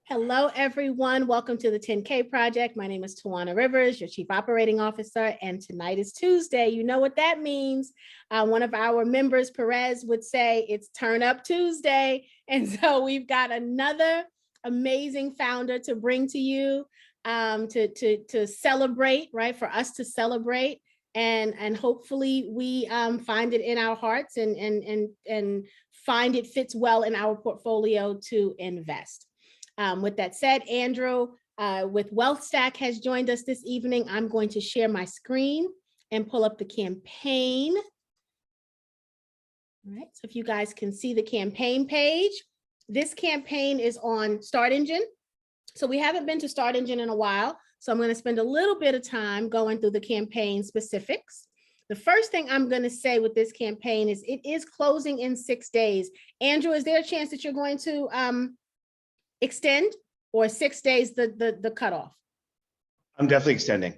Hello, everyone. Welcome to the 10K Project. My name is Tawana Rivers, your Chief Operating Officer, and tonight is Tuesday. You know what that means. One of our members, Perez, would say it's Turn Up Tuesday. And so we've got another amazing founder to bring to you to celebrate, right? For us to celebrate. And hopefully we find it in our hearts and find it fits well in our portfolio to invest. With that said, Andrew with WealthStack has joined us this evening. I'm going to share my screen and pull up the campaign. All right, so if you guys can see the campaign page, this campaign is on StartEngine. So we haven't been to StartEngine in a while. So I'm going to spend a little bit of time going through the campaign specifics. The first thing I'm going to say with this campaign is it is closing in 6 days. Andrew, is there a chance that you're going to extend, or 6 days the cutoff? I'm definitely extending.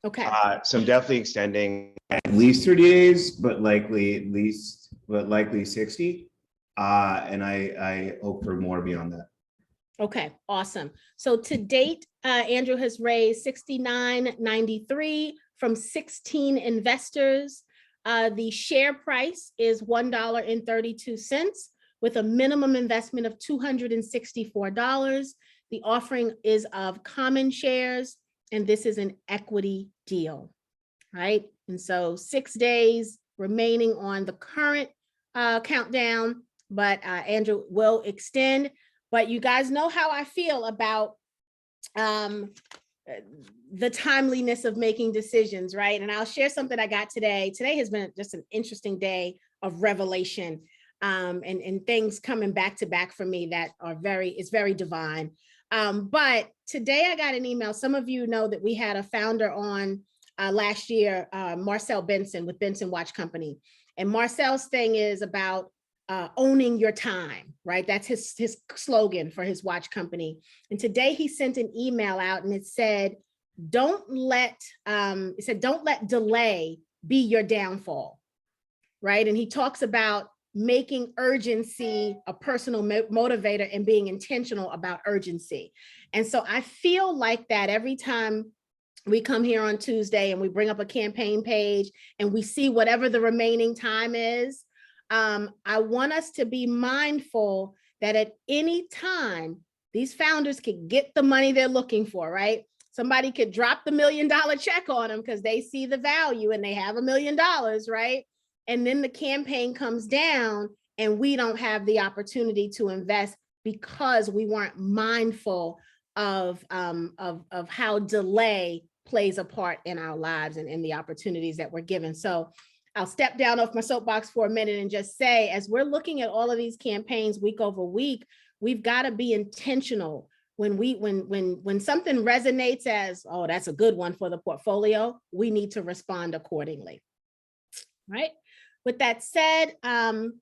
Okay. So I'm definitely extending At least 30 days, but likely 60. And I hope for more beyond that. Okay, awesome. So to date, Andrew has raised $69.93 from 16 investors. The share price is $1.32 with a minimum investment of $264. The offering is of common shares, and this is an equity deal, right? And so 6 days remaining on the current countdown, but Andrew will extend. But you guys know how I feel about the timeliness of making decisions, right? And I'll share something I got today. Today has been just an interesting day of revelation and things coming back to back for me that are it's very divine. But today I got an email. Some of you know that we had a founder on last year, Marcel Benson with Benson Watch Company. And Marcel's thing is about owning your time, right? That's his slogan for his watch company. And today he sent an email out and it said, don't let delay be your downfall, right? And he talks about making urgency a personal motivator and being intentional about urgency. And so I feel like that every time we come here on Tuesday and we bring up a campaign page and we see whatever the remaining time is, I want us to be mindful that at any time, these founders could get the money they're looking for, right? Somebody could drop the $1 million check on them because they see the value and they have $1 million, right? And then the campaign comes down and we don't have the opportunity to invest because we weren't mindful of how delay plays a part in our lives and in the opportunities that we're given. So I'll step down off my soapbox for a minute and just say, as we're looking at all of these campaigns week over week, we've got to be intentional. When something resonates as, oh, that's a good one for the portfolio, we need to respond accordingly, right? With that said, I'm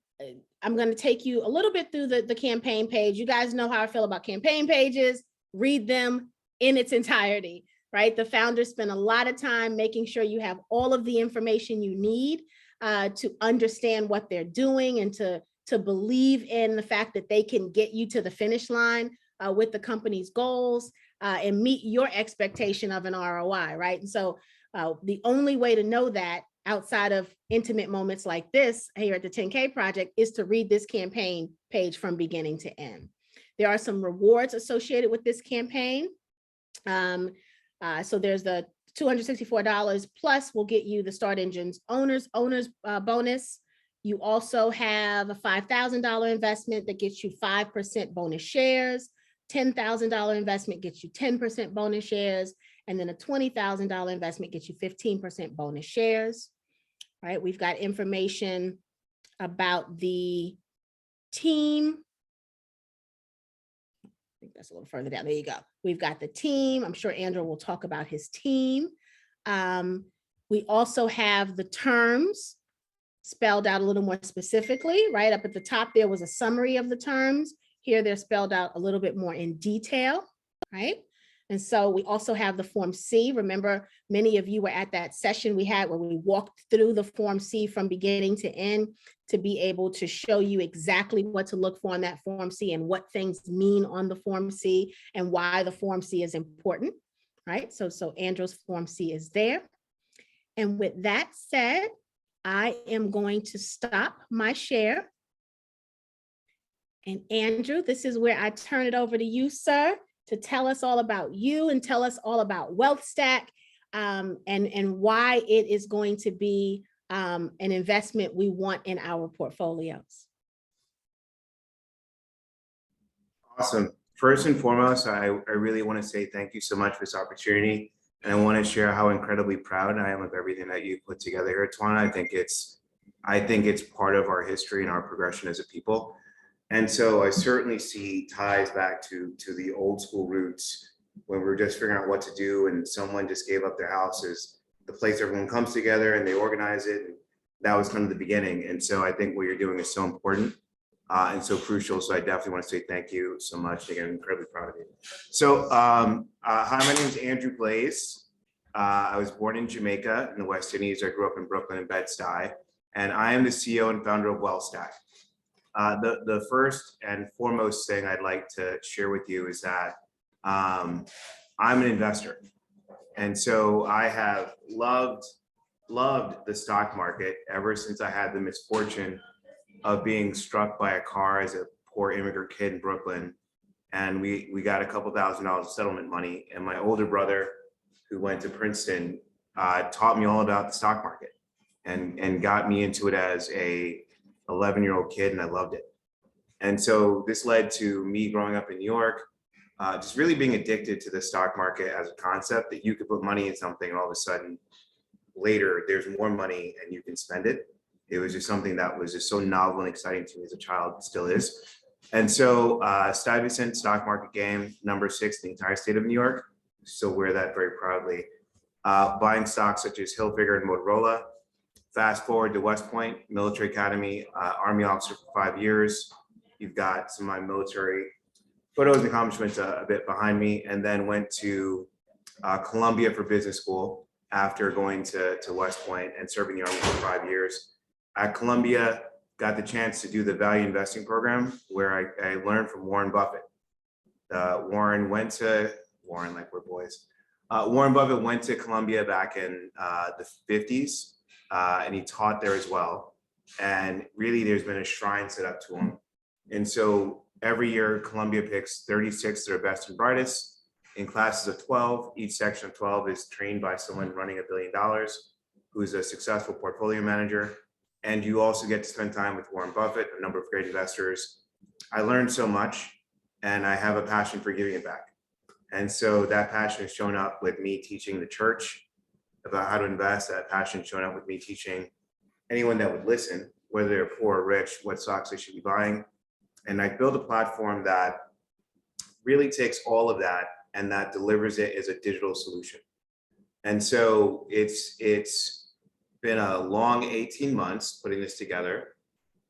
going to take you a little bit through the campaign page. You guys know how I feel about campaign pages. Read them in its entirety. Right? The founders spend a lot of time making sure you have all of the information you need to understand what they're doing and to believe in the fact that they can get you to the finish line with the company's goals and meet your expectation of an ROI, right? And so the only way to know that outside of intimate moments like this here at the 10K Project is to read this campaign page from beginning to end. There are some rewards associated with this campaign. So there's the $264 plus will get you the StartEngine's owners bonus. You also have a $5,000 investment that gets you 5% bonus shares. $10,000 investment gets you 10% bonus shares. And then a $20,000 investment gets you 15% bonus shares. All right, we've got information about the team. I think that's a little further down. There you go. We've got the team. I'm sure Andrew will talk about his team. We also have the terms spelled out a little more specifically. Right up at the top, there was a summary of the terms. Here, they're spelled out a little bit more in detail, right? And so we also have the Form C. Remember, many of you were at that session we had where we walked through the Form C from beginning to end to be able to show you exactly what to look for in that Form C and what things mean on the Form C and why the Form C is important, right? So Andrew's Form C is there. And with that said, I am going to stop my share. And Andrew, this is where I turn it over to you, sir, to tell us all about you and tell us all about WealthStack and why it is going to be an investment we want in our portfolios. Awesome. First and foremost, I really want to say thank you so much for this opportunity. And I want to share how incredibly proud I am of everything that you put together here, Tawana. I think it's part of our history and our progression as a people. And so I certainly see ties back to the old school roots when we were just figuring out what to do and someone just gave up their house as the place everyone comes together and they organize it. And that was kind of the beginning. And so I think what you're doing is so important and so crucial. So I definitely want to say thank you so much. Again, I'm incredibly proud of you. So hi, my name is Andrew Blaze. I was born in Jamaica in the West Indies. I grew up in Brooklyn and Bed-Stuy, and I am the CEO and founder of WealthStack. The first and foremost thing I'd like to share with you is that I'm an investor. And so I have loved the stock market ever since I had the misfortune of being struck by a car as a poor immigrant kid in Brooklyn. And we got a couple $1,000s of settlement money. And my older brother, who went to Princeton, taught me all about the stock market and got me into it as a 11-year-old kid, and I loved it. And so this led to me growing up in New York, just really being addicted to the stock market as a concept that you could put money in something and all of a sudden later there's more money and you can spend it. It was just something that was just so novel and exciting to me as a child, it still is. And so Stuyvesant stock market game, number 6 in the entire state of New York, still wear that very proudly. Buying stocks such as Hilfiger and Motorola. Fast forward to West Point Military Academy, Army officer for 5 years. You've got some of my military photos and accomplishments a bit behind me, and then went to Columbia for business school after going to West Point and serving the Army for 5 years. At Columbia, got the chance to do the value investing program where I learned from Warren Buffett. Warren, like we're boys. Warren Buffett went to Columbia back in the 50s. And he taught there as well. And really, there's been a shrine set up to him. And so every year, Columbia picks 36 that are best and brightest in classes of 12. Each section of 12 is trained by someone running $1 billion, who's a successful portfolio manager. And you also get to spend time with Warren Buffett, a number of great investors. I learned so much, and I have a passion for giving it back. And so that passion has shown up with me teaching the church about how to invest. That passion showing up with me teaching anyone that would listen, whether they're poor or rich, what stocks they should be buying. And I built a platform that really takes all of that and that delivers it as a digital solution. And so it's been a long 18 months putting this together,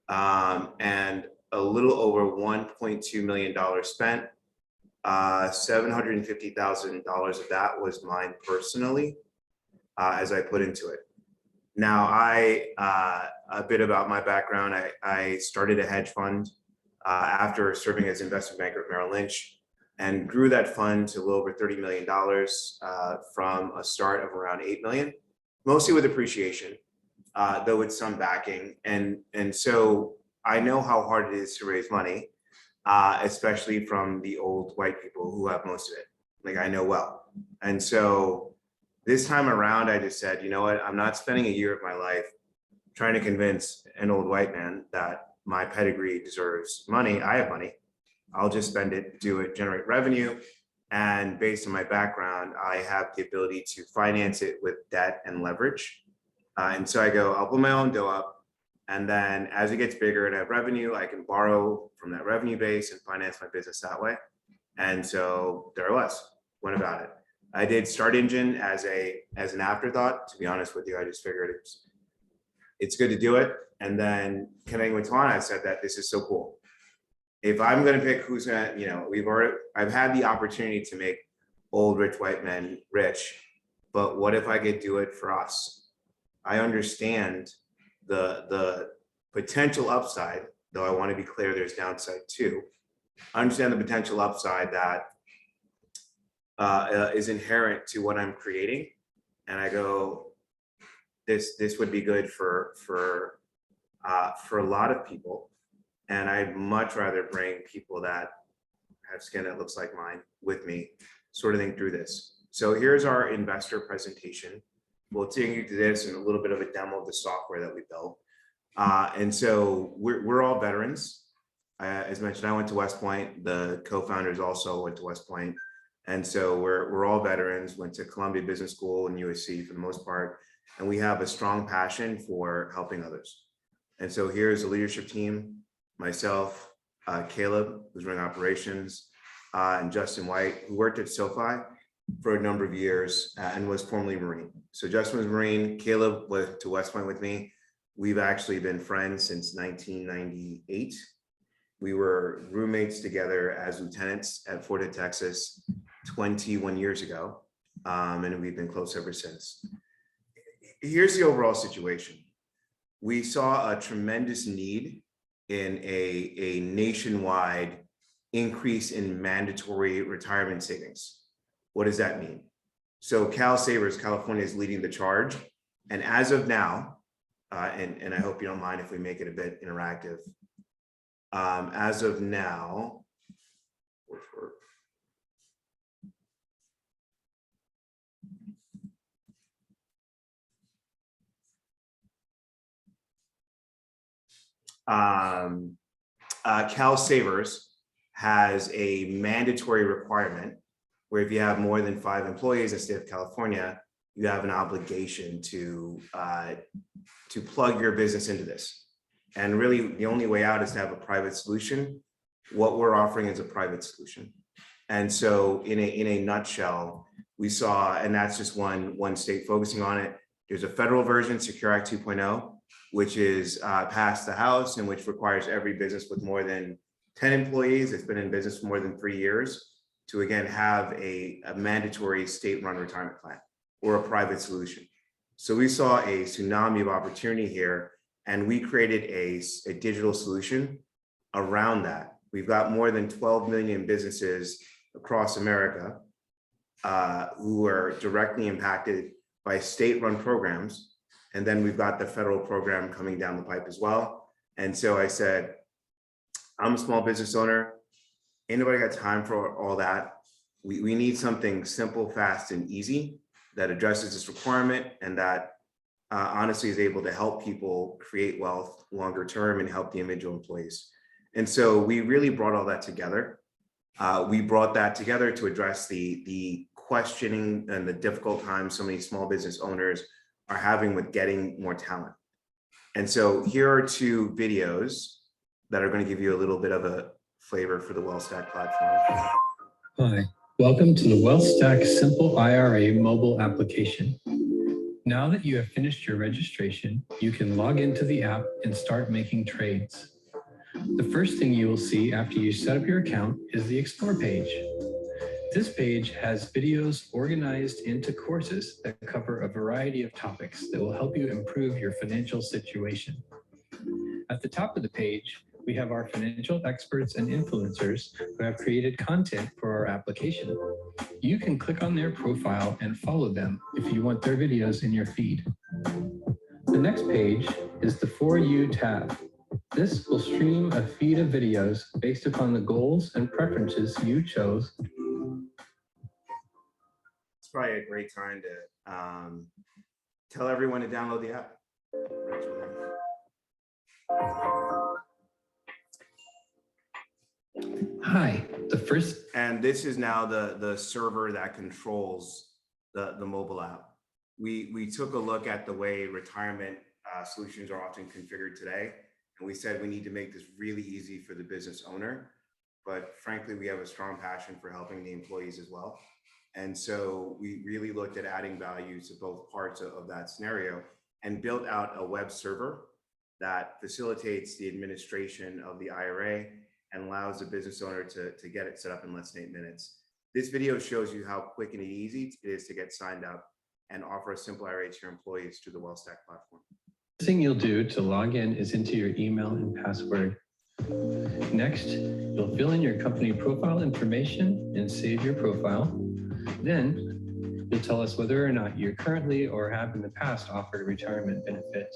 and a little over $1.2 million spent. $750,000 of that was mine personally, as I put into it. Now, a bit about my background, I started a hedge fund after serving as investment banker at Merrill Lynch, and grew that fund to a little over $30 million from a start of around 8 million, mostly with appreciation, though with some backing. And so I know how hard it is to raise money, especially from the old white people who have most of it, like I know well. And so this time around, I just said, you know what, I'm not spending a year of my life trying to convince an old white man that my pedigree deserves money. I have money. I'll just spend it, do it, generate revenue. And based on my background, I have the ability to finance it with debt and leverage. And so I go, I'll put my own dough up. And then as it gets bigger and I have revenue, I can borrow from that revenue base and finance my business that way. And so there I was, went about it. I did Start Engine as an afterthought. To be honest with you, I just figured it's good to do it. And then connecting with Tawana, I said that this is so cool. If I'm going to pick who's going to, I've had the opportunity to make old rich white men rich, but what if I could do it for us? I understand the potential upside, though I want to be clear, there's downside too. I understand the potential upside that is inherent to what I'm creating. And I go, this would be good for a lot of people. And I'd much rather bring people that have skin that looks like mine with me, sort of think through this. So here's our investor presentation. We'll take you through this and a little bit of a demo of the software that we built. And so we're all veterans. As mentioned, I went to West Point. The co-founders also went to West Point. And so we're all veterans, went to Columbia Business School and USC for the most part. And we have a strong passion for helping others. And so here's the leadership team, myself, Caleb, who's running operations, and Justin White, who worked at SoFi for a number of years and was formerly Marine. So Justin was Marine, Caleb went to West Point with me. We've actually been friends since 1998. We were roommates together as lieutenants at Fort Hood, Texas, 21 years ago. And we've been close ever since. Here's the overall situation. We saw a tremendous need in a nationwide increase in mandatory retirement savings. What does that mean? So Cal Savers, California is leading the charge. And as of now, and I hope you don't mind if we make it a bit interactive. As of now, Cal Savers has a mandatory requirement where if you have more than 5 employees in the state of California, you have an obligation to plug your business into this. And really the only way out is to have a private solution. What we're offering is a private solution. And so in a nutshell, we saw, and that's just one state focusing on it. There's a federal version, Secure Act 2.0, which is passed the House and which requires every business with more than 10 employees that's been in business for more than 3 years to again have a mandatory state-run retirement plan or a private solution. So we saw a tsunami of opportunity here, and we created a digital solution around that. We've got more than 12 million businesses across America who are directly impacted by state-run programs. And then we've got the federal program coming down the pipe as well. And so I said, I'm a small business owner. Ain't nobody got time for all that. We need something simple, fast, and easy that addresses this requirement and that honestly is able to help people create wealth longer term and help the individual employees. And so we really brought all that together. We brought that together to address the questioning and the difficult times so many small business owners are having with getting more talent. And so here are 2 videos that are going to give you a little bit of a flavor for the WealthStack platform. Hi, welcome to the WealthStack Simple IRA mobile application. Now that you have finished your registration, you can log into the app and start making trades. The first thing you will see after you set up your account is the Explore page. This page has videos organized into courses that cover a variety of topics that will help you improve your financial situation. At the top of the page, we have our financial experts and influencers who have created content for our application. You can click on their profile and follow them if you want their videos in your feed. The next page is the For You tab. This will stream a feed of videos based upon the goals and preferences you chose. It's probably a great time to tell everyone to download the app. Hi, And this is now the server that controls the mobile app. We took a look at the way retirement solutions are often configured today. And we said we need to make this really easy for the business owner. But frankly, we have a strong passion for helping the employees as well. And so we really looked at adding value to both parts of that scenario and built out a web server that facilitates the administration of the IRA and allows the business owner to get it set up in less than 8 minutes. This video shows you how quick and easy it is to get signed up and offer a simple IRA to your employees through the WellStack platform. The thing you'll do to log in is into your email and password. Next, you'll fill in your company profile information and save your profile. Then, you'll tell us whether or not you're currently or have in the past offered a retirement benefit,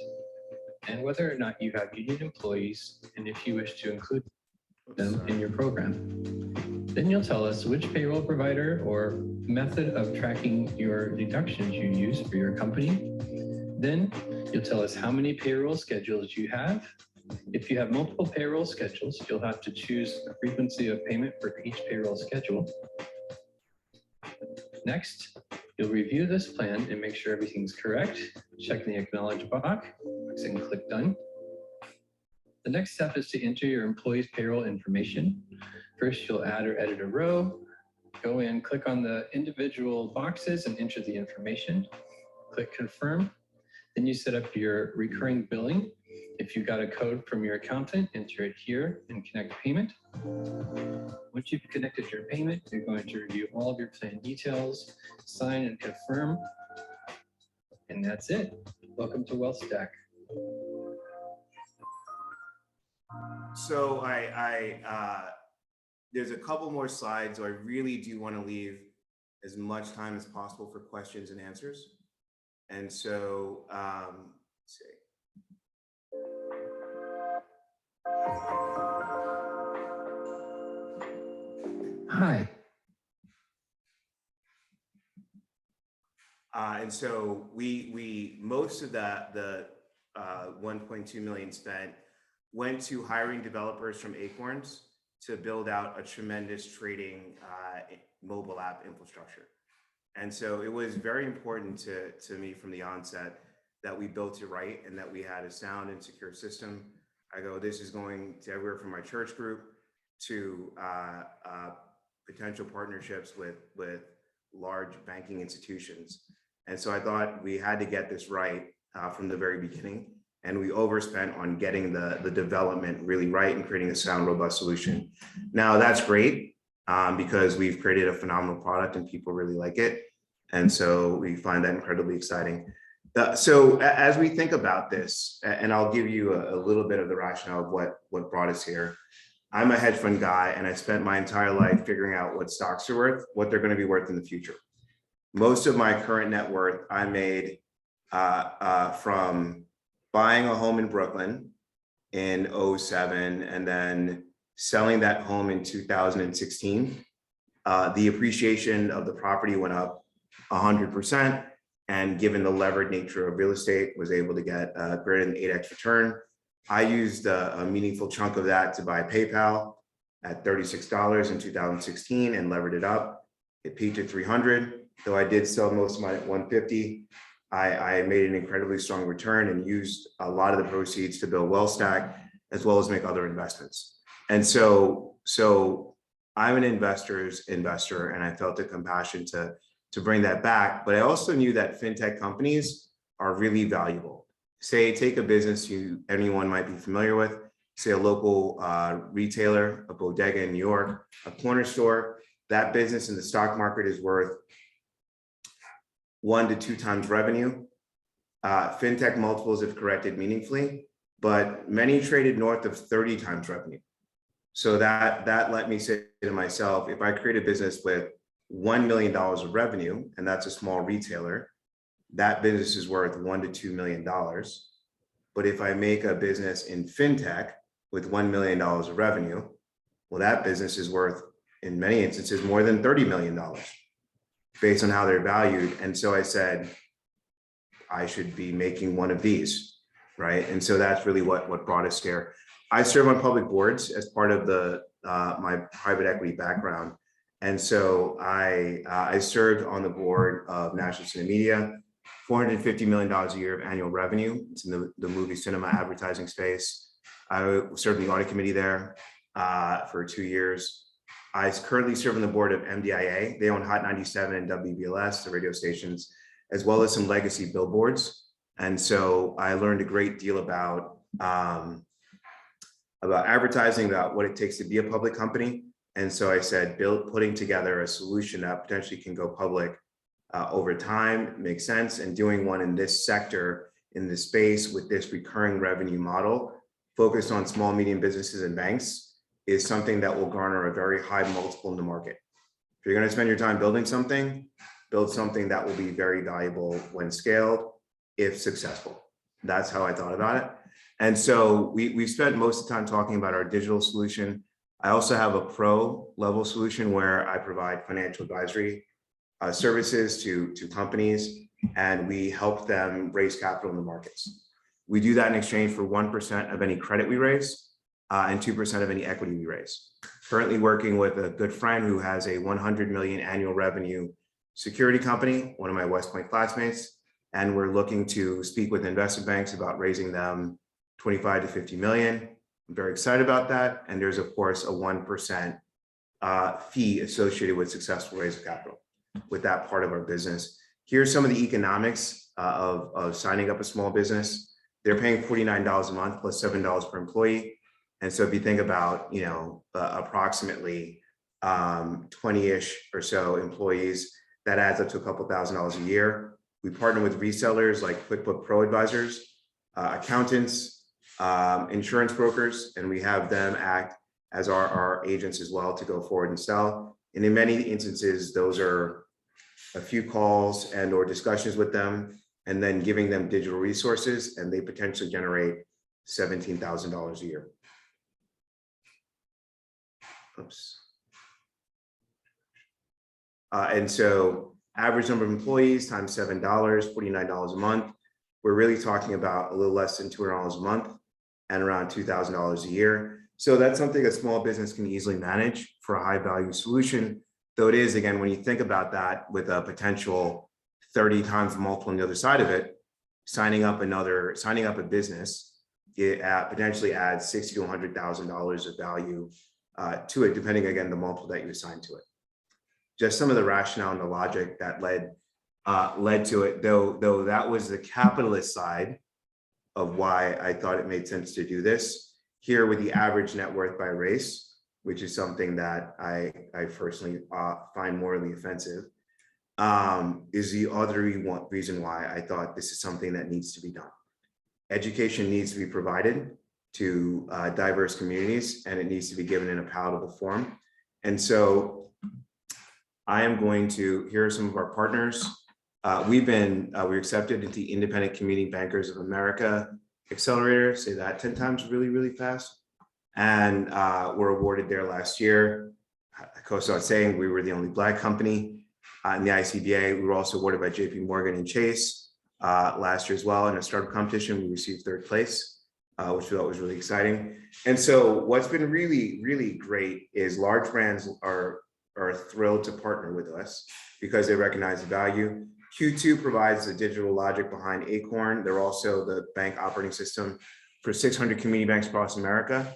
and whether or not you have union employees, and if you wish to include them in your program. Then you'll tell us which payroll provider or method of tracking your deductions you use for your company. Then you'll tell us how many payroll schedules you have. If you have multiple payroll schedules, you'll have to choose a frequency of payment for each payroll schedule. Next, you'll review this plan and make sure everything's correct. Check the acknowledge box and click done. The next step is to enter your employee's payroll information. First, you'll add or edit a row. Go in, click on the individual boxes and enter the information. Click confirm. Then you set up your recurring billing. If you got a code from your accountant, enter it here and connect payment. Once you've connected your payment, you're going to review all of your plan details, sign and confirm. And that's it. Welcome to WellStack. So there's a couple more slides, so I really do want to leave as much time as possible for questions and answers. And so, let's see. Hi. And so we most of the 1.2 million spent went to hiring developers from Acorns to build out a tremendous trading mobile app infrastructure. And so it was very important to me from the onset that we built it right and that we had a sound and secure system. This is going to everywhere from my church group to potential partnerships with large banking institutions. And so I thought we had to get this right from the very beginning. And we overspent on getting the development really right and creating a sound, robust solution. Now that's great because we've created a phenomenal product and people really like it. And so we find that incredibly exciting. So as we think about this, and I'll give you a little bit of the rationale of what brought us here. I'm a hedge fund guy and I spent my entire life figuring out what stocks are worth, what they're going to be worth in the future. Most of my current net worth I made from buying a home in Brooklyn in 2007 and then selling that home in 2016. The appreciation of the property went up 100%. And given the levered nature of real estate, was able to get a greater than 8x return. I used a meaningful chunk of that to buy PayPal at $36 in 2016 and levered it up. It peaked at 300, though I did sell most of mine at 150. I made an incredibly strong return and used a lot of the proceeds to build WellStack as well as make other investments. And so I'm an investor's investor and I felt a compassion to bring that back. But I also knew that fintech companies are really valuable. Say, take a business anyone might be familiar with, say a local retailer, a bodega in New York, a corner store. That business in the stock market is worth 1 to 2 times revenue. Fintech multiples have corrected meaningfully, but many traded north of 30 times revenue. So that let me say to myself, if I create a business with $1 million of revenue, and that's a small retailer, that business is worth $1 to $2 million. But if I make a business in fintech with $1 million of revenue, well, that business is worth, in many instances, more than $30 million based on how they're valued. And so I said, I should be making one of these, right? And so that's really what brought us here. I serve on public boards as part of my private equity background. And so I served on the board of National Cinema Media, $450 million a year of annual revenue. It's in the movie cinema advertising space. I served in the audit committee there for 2 years. I currently serve on the board of MDIA. They own Hot 97 and WBLS, the radio stations, as well as some legacy billboards. And so I learned a great deal about advertising, about what it takes to be a public company. And so I said, putting together a solution that potentially can go public over time makes sense, and doing one in this sector, in this space with this recurring revenue model focused on small, medium businesses and banks is something that will garner a very high multiple in the market. If you're going to spend your time building something, build something that will be very valuable when scaled, if successful. That's how I thought about it. And so we've spent most of the time talking about our digital solution. I also have a pro level solution where I provide financial advisory services to companies, and we help them raise capital in the markets. We do that in exchange for 1% of any credit we raise and 2% of any equity we raise. Currently working with a good friend who has a 100 million annual revenue security company, one of my West Point classmates, and we're looking to speak with investment banks about raising them 25 to 50 million. I'm very excited about that. And there's of course a 1% fee associated with successful raise of capital with that part of our business. Here's some of the economics of signing up a small business. They're paying $49 a month plus $7 per employee. And so if you think about, approximately 20-ish or so employees, that adds up to a couple $1,000s a year. We partner with resellers like QuickBooks Pro advisors, accountants, insurance brokers, and we have them act as our agents as well to go forward and sell. And in many instances, those are a few calls and or discussions with them, and then giving them digital resources, and they potentially generate $17,000 a year. Oops. And so average number of employees times $7, $49 a month. We're really talking about a little less than $200 a month and around $2,000 a year. So that's something a small business can easily manage for a high value solution. Though it is, again, when you think about that with a potential 30 times multiple on the other side of it, signing up a business, it potentially adds $60,000 to $100,000 of value to it, depending again, the multiple that you assign to it. Just some of the rationale and the logic that led to it, though that was the capitalist side of why I thought it made sense to do this. Here with the average net worth by race, which is something that I personally find morally offensive, is the other reason why I thought this is something that needs to be done. Education needs to be provided to diverse communities, and it needs to be given in a palatable form. And so I am going to, here are some of our partners. We're accepted into the Independent Community Bankers of America Accelerator, say that 10 times really, really fast. And we're awarded there last year. Koso was saying we were the only Black company in the ICBA. We were also awarded by JP Morgan and Chase last year as well. In a startup competition, we received 3rd place, which we thought was really exciting. And so what's been really, really great is large brands are thrilled to partner with us because they recognize the value. Q2 provides the digital logic behind Acorn. They're also the bank operating system for 600 community banks across America.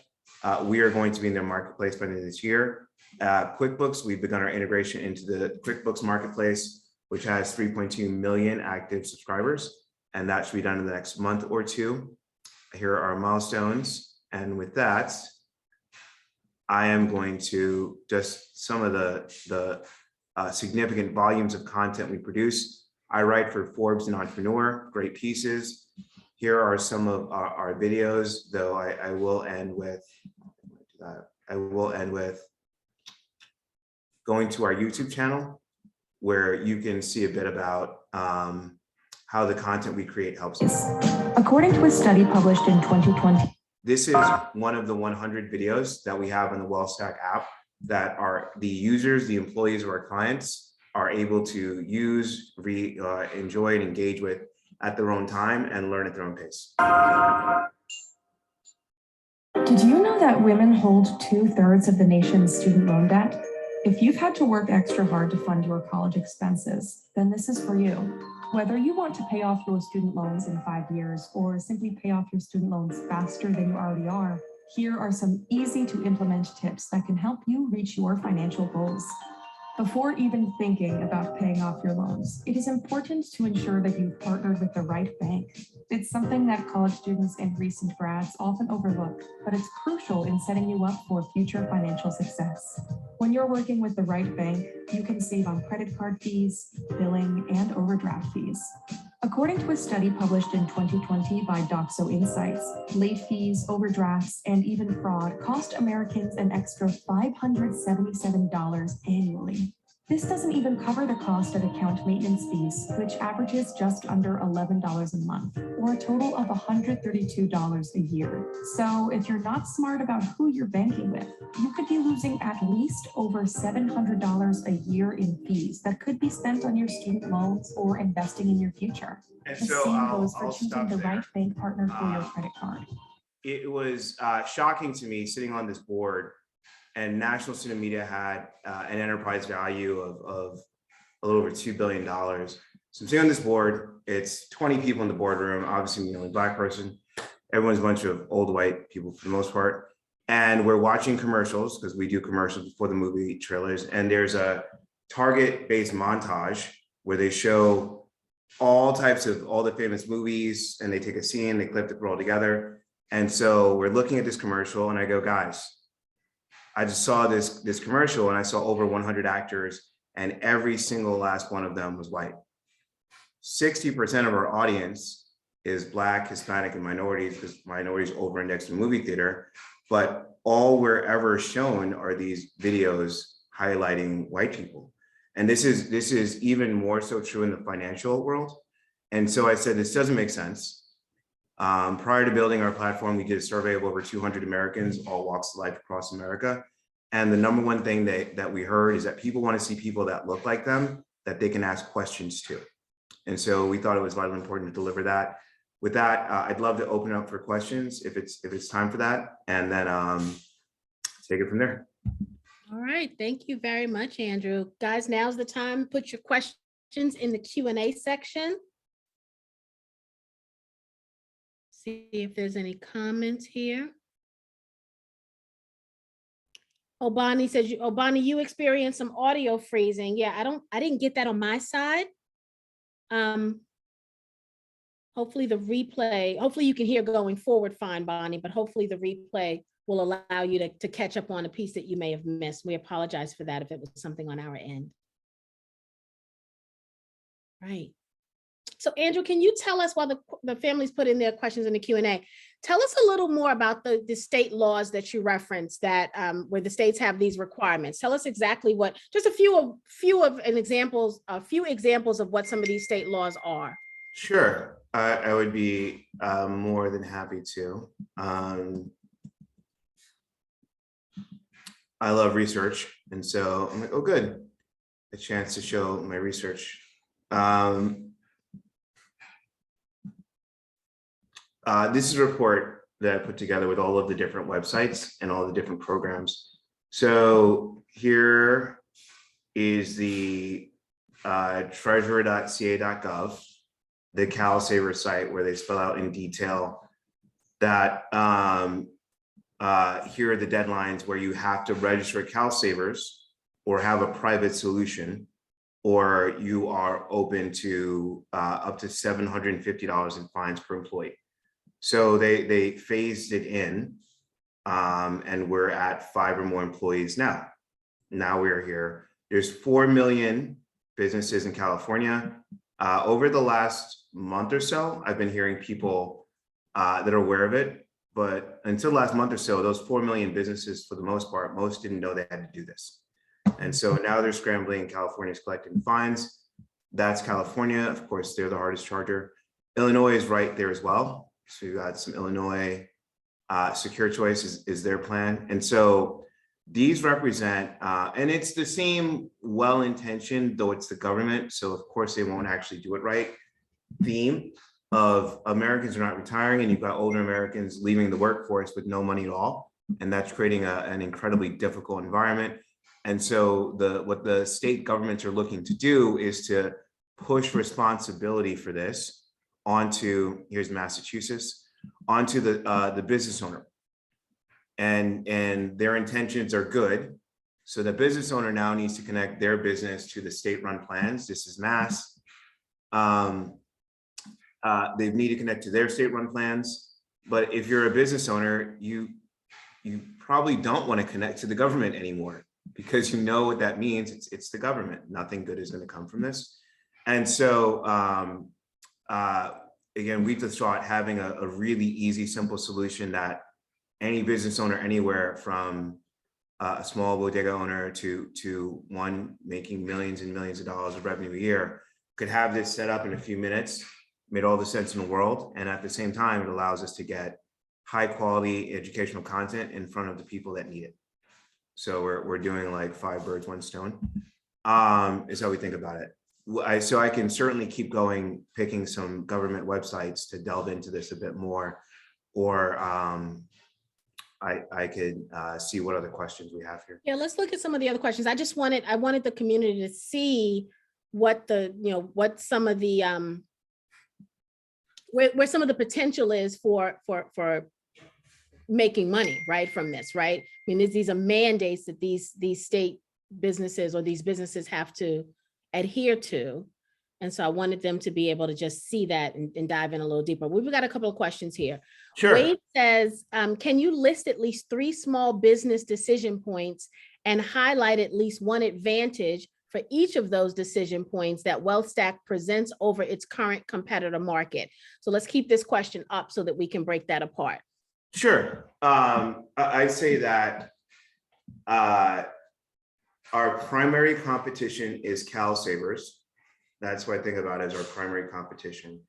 We are going to be in their marketplace by the end of this year. QuickBooks, we've begun our integration into the QuickBooks marketplace, which has 3.2 million active subscribers, and that should be done in the next month or two. Here are our milestones. And with that, I am going to just some of the significant volumes of content we produce. I write for Forbes and Entrepreneur, great pieces. Here are some of our videos, though I will end with going to our YouTube channel, where you can see a bit about how the content we create helps us. According to a study published in 2020. This is one of the 100 videos that we have on the WealthStack app that are the users, the employees of our clients are able to use, enjoy, and engage with at their own time and learn at their own pace. Did you know that women hold 2/3 of the nation's student loan debt? If you've had to work extra hard to fund your college expenses, then this is for you. Whether you want to pay off your student loans in 5 years or simply pay off your student loans faster than you already are, here are some easy to implement tips that can help you reach your financial goals. Before even thinking about paying off your loans, it is important to ensure that you've partnered with the right bank. It's something that college students and recent grads often overlook, but it's crucial in setting you up for future financial success. When you're working with the right bank, you can save on credit card fees, billing, and overdraft fees. According to a study published in 2020 by Doxo Insights, late fees, overdrafts, and even fraud cost Americans an extra $577 annually. This doesn't even cover the cost of account maintenance fees, which averages just under $11 a month, or a total of $132 a year. So if you're not smart about who you're banking with, you could be losing at least over $700 a year in fees that could be spent on your student loans or investing in your future. And The so same goes I'll for choosing stop the there. right bank partner for your credit card. It was shocking to me sitting on this board, and National Student Media had an enterprise value of a little over $2 billion. So I'm sitting on this board, it's 20 people in the boardroom, obviously the only Black person. Everyone's a bunch of old white people for the most part. And we're watching commercials because we do commercials before the movie trailers. And there's a Target-based montage where they show all types of all the famous movies, and they take a scene, they clip it all together. And so we're looking at this commercial and I go, guys, I just saw this commercial and I saw over 100 actors and every single last one of them was white. 60% of our audience is Black, Hispanic, and minorities, because minorities over-indexed in movie theater. But all we're ever shown are these videos highlighting white people. And this is even more so true in the financial world. And so I said, this doesn't make sense. Prior to building our platform, we did a survey of over 200 Americans, all walks of life across America. And the number one thing that we heard is that people want to see people that look like them, that they can ask questions to. And so we thought it was vitally important to deliver that. With that, I'd love to open up for questions if it's time for that, and then take it from there. All right, thank you very much, Andrew. Guys, now's the time. Put your questions in the Q&A section. See if there's any comments here. Obani says, Obani, you experienced some audio freezing. Yeah, I didn't get that on my side. Hopefully the replay, hopefully you can hear going forward fine, Bonnie, but hopefully the replay will allow you to catch up on a piece that you may have missed. We apologize for that if it was something on our end. Right. So Andrew, can you tell us, while the families put in their questions in the Q&A, tell us a little more about the state laws that you referenced, that where the states have these requirements. Tell us exactly what, just a few examples of what some of these state laws are. Sure, I would be more than happy to. I love research, and so I'm like, oh, good, a chance to show my research. This is a report that I put together with all of the different websites and all the different programs. So here is the treasurer.ca.gov, the CalSaver site, where they spell out in detail that here are the deadlines where you have to register CalSavers or have a private solution, or you are open to up to $750 in fines per employee. So they phased it in, and we're at 5 or more employees now. Now we're here. There's 4 million businesses in California. Over the last month or so, I've been hearing people that are aware of it, but until last month or so, those 4 million businesses, for the most part, most didn't know they had to do this. And so now they're scrambling. California's collecting fines. That's California. Of course, they're the hardest charger. Illinois is right there as well. So you got some Illinois. Secure Choice is their plan. And so these represent, and it's the same well-intentioned, though it's the government, so of course they won't actually do it right, theme of Americans are not retiring, and you've got older Americans leaving the workforce with no money at all. And that's creating an incredibly difficult environment. And so what the state governments are looking to do is to push responsibility for this onto, here's Massachusetts, onto the business owner. And their intentions are good, So the business owner now needs to connect their business to the state-run plans. This is Mass. They need to connect to their state-run plans. But if you're a business owner, you probably don't want to connect to the government anymore, because you know what that means. It's the government. Nothing good is going to come from this. And so again, we just thought having a really easy, simple solution that any business owner anywhere, from a small bodega owner to one making millions and millions of dollars of revenue a year, could have this set up in a few minutes, made all the sense in the world. And at the same time, it allows us to get high quality educational content in front of the people that need it. So we're doing like 5 birds, 1 stone, is how we think about it. So I can certainly keep going, picking some government websites to delve into this a bit more, or I could see what other questions we have here. Yeah, let's look at some of the other questions. I wanted the community to see what what some of the where some of the potential is for making money, right, from this, right? I mean, these are mandates that these state businesses or these businesses have to adhere to. And so I wanted them to be able to just see that and dive in a little deeper. We've got a couple of questions here. Sure. Wade says, can you list at least 3 small business decision points and highlight at least one advantage for each of those decision points that WealthStack presents over its current competitor market? So let's keep this question up so that we can break that apart. Sure. I say that our primary competition is CalSavers. That's what I think about as our primary competition.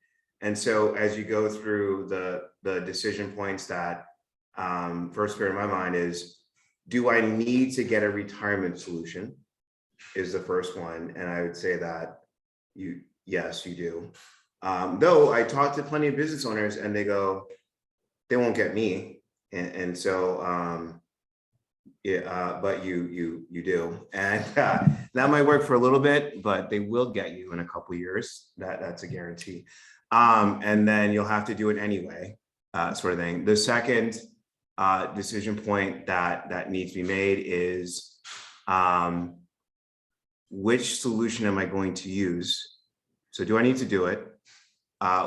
And so as you go through the decision points, that first bear in my mind is, do I need to get a retirement solution, is the first one. And I would say that yes, you do. Though I talk to plenty of business owners and they go, they won't get me. And so, yeah, but you do. And that might work for a little bit, but they will get you in a couple of years. That's a guarantee. And then you'll have to do it anyway, sort of thing. The second decision point that needs to be made is, which solution am I going to use? So do I need to do it?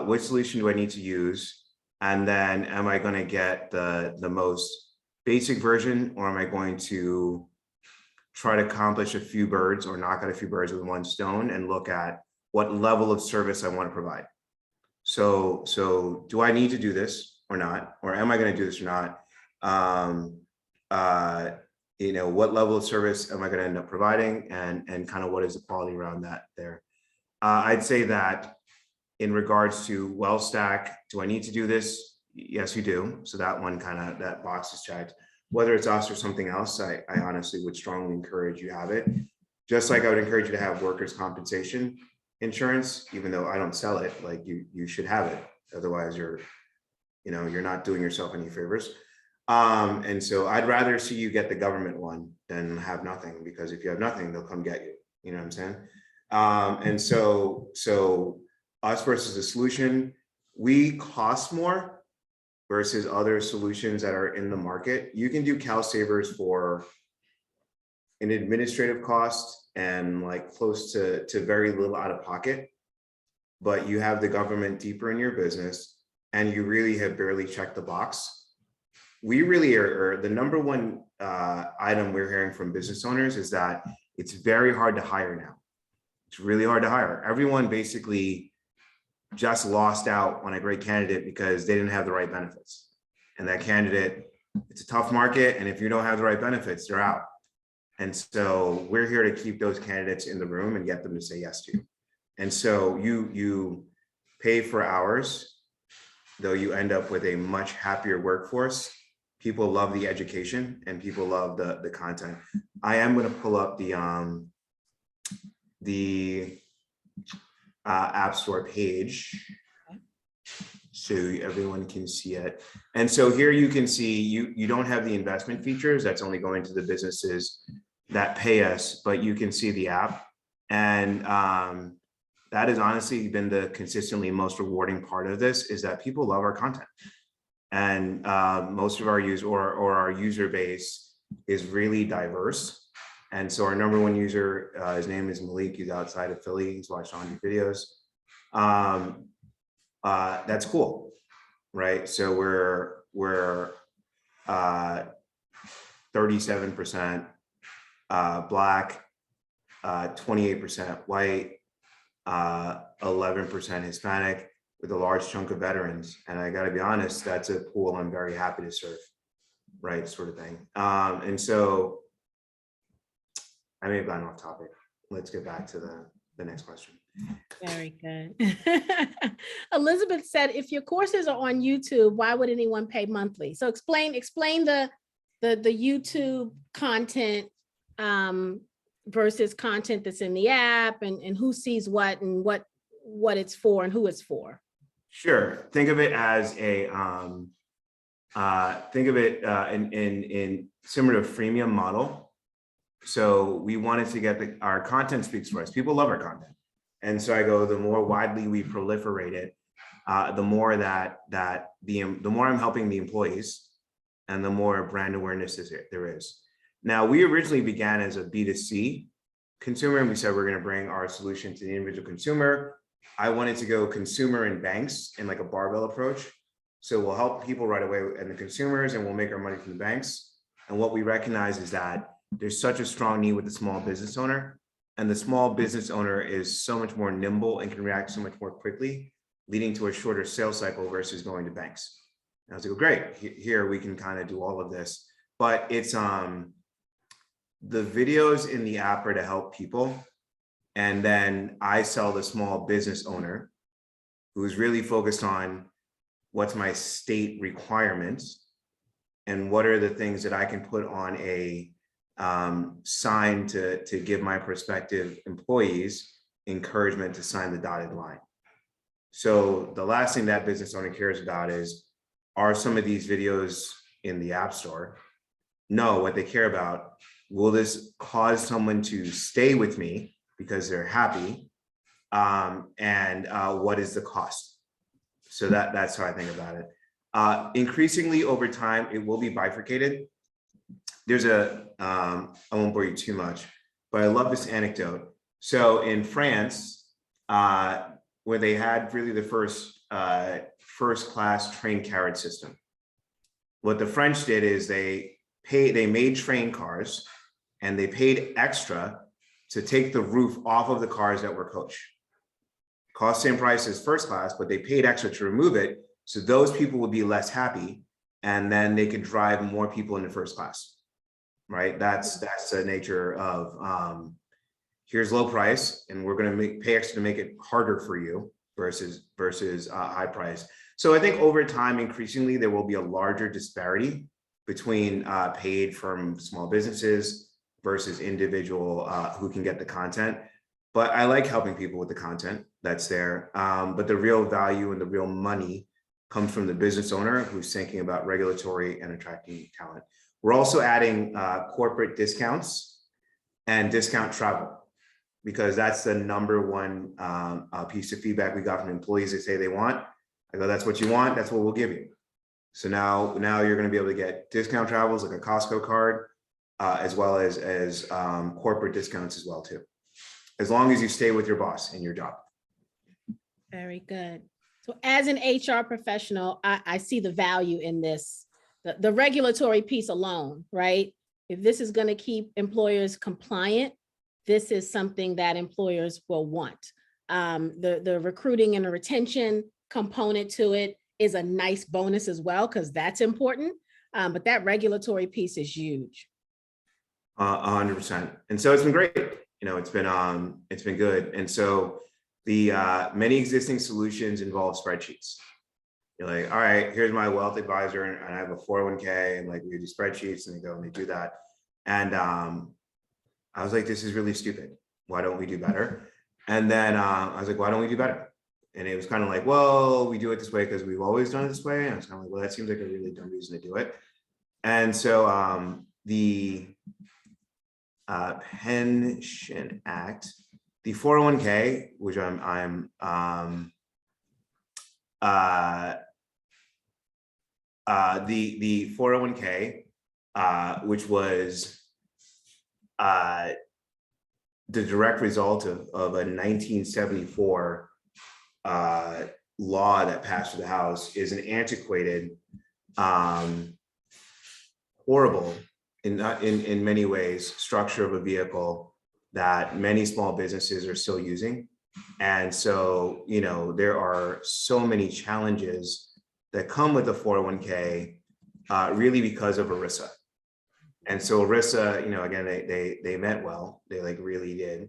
Which solution do I need to use? And then am I going to get the most basic version, or am I going to try to accomplish a few birds or knock out a few birds with 1 stone and look at what level of service I want to provide? So do I need to do this or not? Or am I going to do this or not? What level of service am I going to end up providing, and kind of what is the quality around that there? I'd say that in regards to WealthStack, do I need to do this? Yes, you do. So that one that box is checked. Whether it's us or something else, I honestly would strongly encourage you have it. Just like I would encourage you to have workers' compensation insurance, even though I don't sell it, like you should have it. Otherwise you're not doing yourself any favors. And so I'd rather see you get the government one than have nothing, because if you have nothing, they'll come get you. You know what I'm saying? And so us versus the solution, we cost more versus other solutions that are in the market. You can do CalSavers for an administrative cost and like close to very little out of pocket, but you have the government deeper in your business and you really have barely checked the box. We really are the number one item we're hearing from business owners is that it's very hard to hire now. It's really hard to hire. Everyone basically just lost out on a great candidate because they didn't have the right benefits. And that candidate, it's a tough market. And if you don't have the right benefits, they're out. And so we're here to keep those candidates in the room and get them to say yes to you. And so you pay for hours, though you end up with a much happier workforce. People love the education and people love the content. I am going to pull up the App Store page so everyone can see it. And so here you can see you don't have the investment features. That's only going to the businesses that pay us, but you can see the app. And that has honestly been the consistently most rewarding part of this, is that people love our content. And most of our our user base is really diverse. And so our number one user, his name is Malik. He's outside of Philly. He's watched 100 videos. That's cool, right? So we're 37% Black, 28% white, 11% Hispanic, with a large chunk of veterans. And I got to be honest, that's a pool I'm very happy to serve, right? Sort of thing. And so I may have gone off topic. Let's get back to the next question. Very good. Elizabeth said, if your courses are on YouTube, why would anyone pay monthly? So explain the YouTube content versus content that's in the app, and who sees what, and what it's for and who it's for. Sure. Think of it as a in similar to a freemium model. So we wanted to get our content speaks for us. People love our content. And so I go, the more widely we proliferate it, the more the more I'm helping the employees, and the more brand awareness there is. Now, we originally began as a B2C consumer, and we said we're going to bring our solution to the individual consumer. I wanted to go consumer and banks in like a barbell approach. So we'll help people right away and the consumers, and we'll make our money from the banks. And what we recognize is that there's such a strong need with the small business owner, and the small business owner is so much more nimble and can react so much more quickly, leading to a shorter sales cycle versus going to banks. And I was like, well, great, here we can kind of do all of this, but it's the videos in the app are to help people. And then I sell the small business owner who's really focused on what's my state requirements and what are the things that I can put on a sign to give my prospective employees encouragement to sign the dotted line. So the last thing that business owner cares about is, are some of these videos in the App Store? No, what they care about, will this cause someone to stay with me because they're happy? And what is the cost? So that's how I think about it. Increasingly over time, it will be bifurcated. There's I won't bore you too much, but I love this anecdote. So in France, where they had really the first class train carriage system, what the French did is they made train cars, and they paid extra to take the roof off of the cars that were coach. Cost same price as first class, but they paid extra to remove it, so those people would be less happy, and then they could drive more people into first class, right? That's the nature of here's low price, and we're going to pay extra to make it harder for you versus high price. So I think over time, increasingly, there will be a larger disparity between paid from small businesses versus individual who can get the content. But I like helping people with the content that's there. But the real value and the real money comes from the business owner who's thinking about regulatory and attracting talent. We're also adding corporate discounts and discount travel, because that's the number one piece of feedback we got from employees. They say they want. I go, that's what you want, that's what we'll give you. So now you're going to be able to get discount travels like a Costco card, as well as corporate discounts as well too, as long as you stay with your boss in your job. Very good. So as an HR professional, I see the value in this, the regulatory piece alone, right? If this is going to keep employers compliant, this is something that employers will want. The recruiting and the retention component to it is a nice bonus as well, because that's important. But that regulatory piece is huge. 100%. And so it's been great. It's been good. And so the many existing solutions involve spreadsheets. You're like, all right, here's my wealth advisor, and I have a 401k, and like we do spreadsheets, and they go and they do that. And I was like, this is really stupid. Why don't we do better? And then I was like, why don't we do better? And it was kind of like, well, we do it this way because we've always done it this way. And I was kind of like, well, that seems like a really dumb reason to do it. And so the Pension Act, the 401k, which the 401k, which was the direct result of a 1974 law that passed through the House is an antiquated, horrible in many ways structure of a vehicle that many small businesses are still using. And so, you know, there are so many challenges that come with the 401k, really because of ERISA. And so ERISA, you know, again, they meant well, they like really did.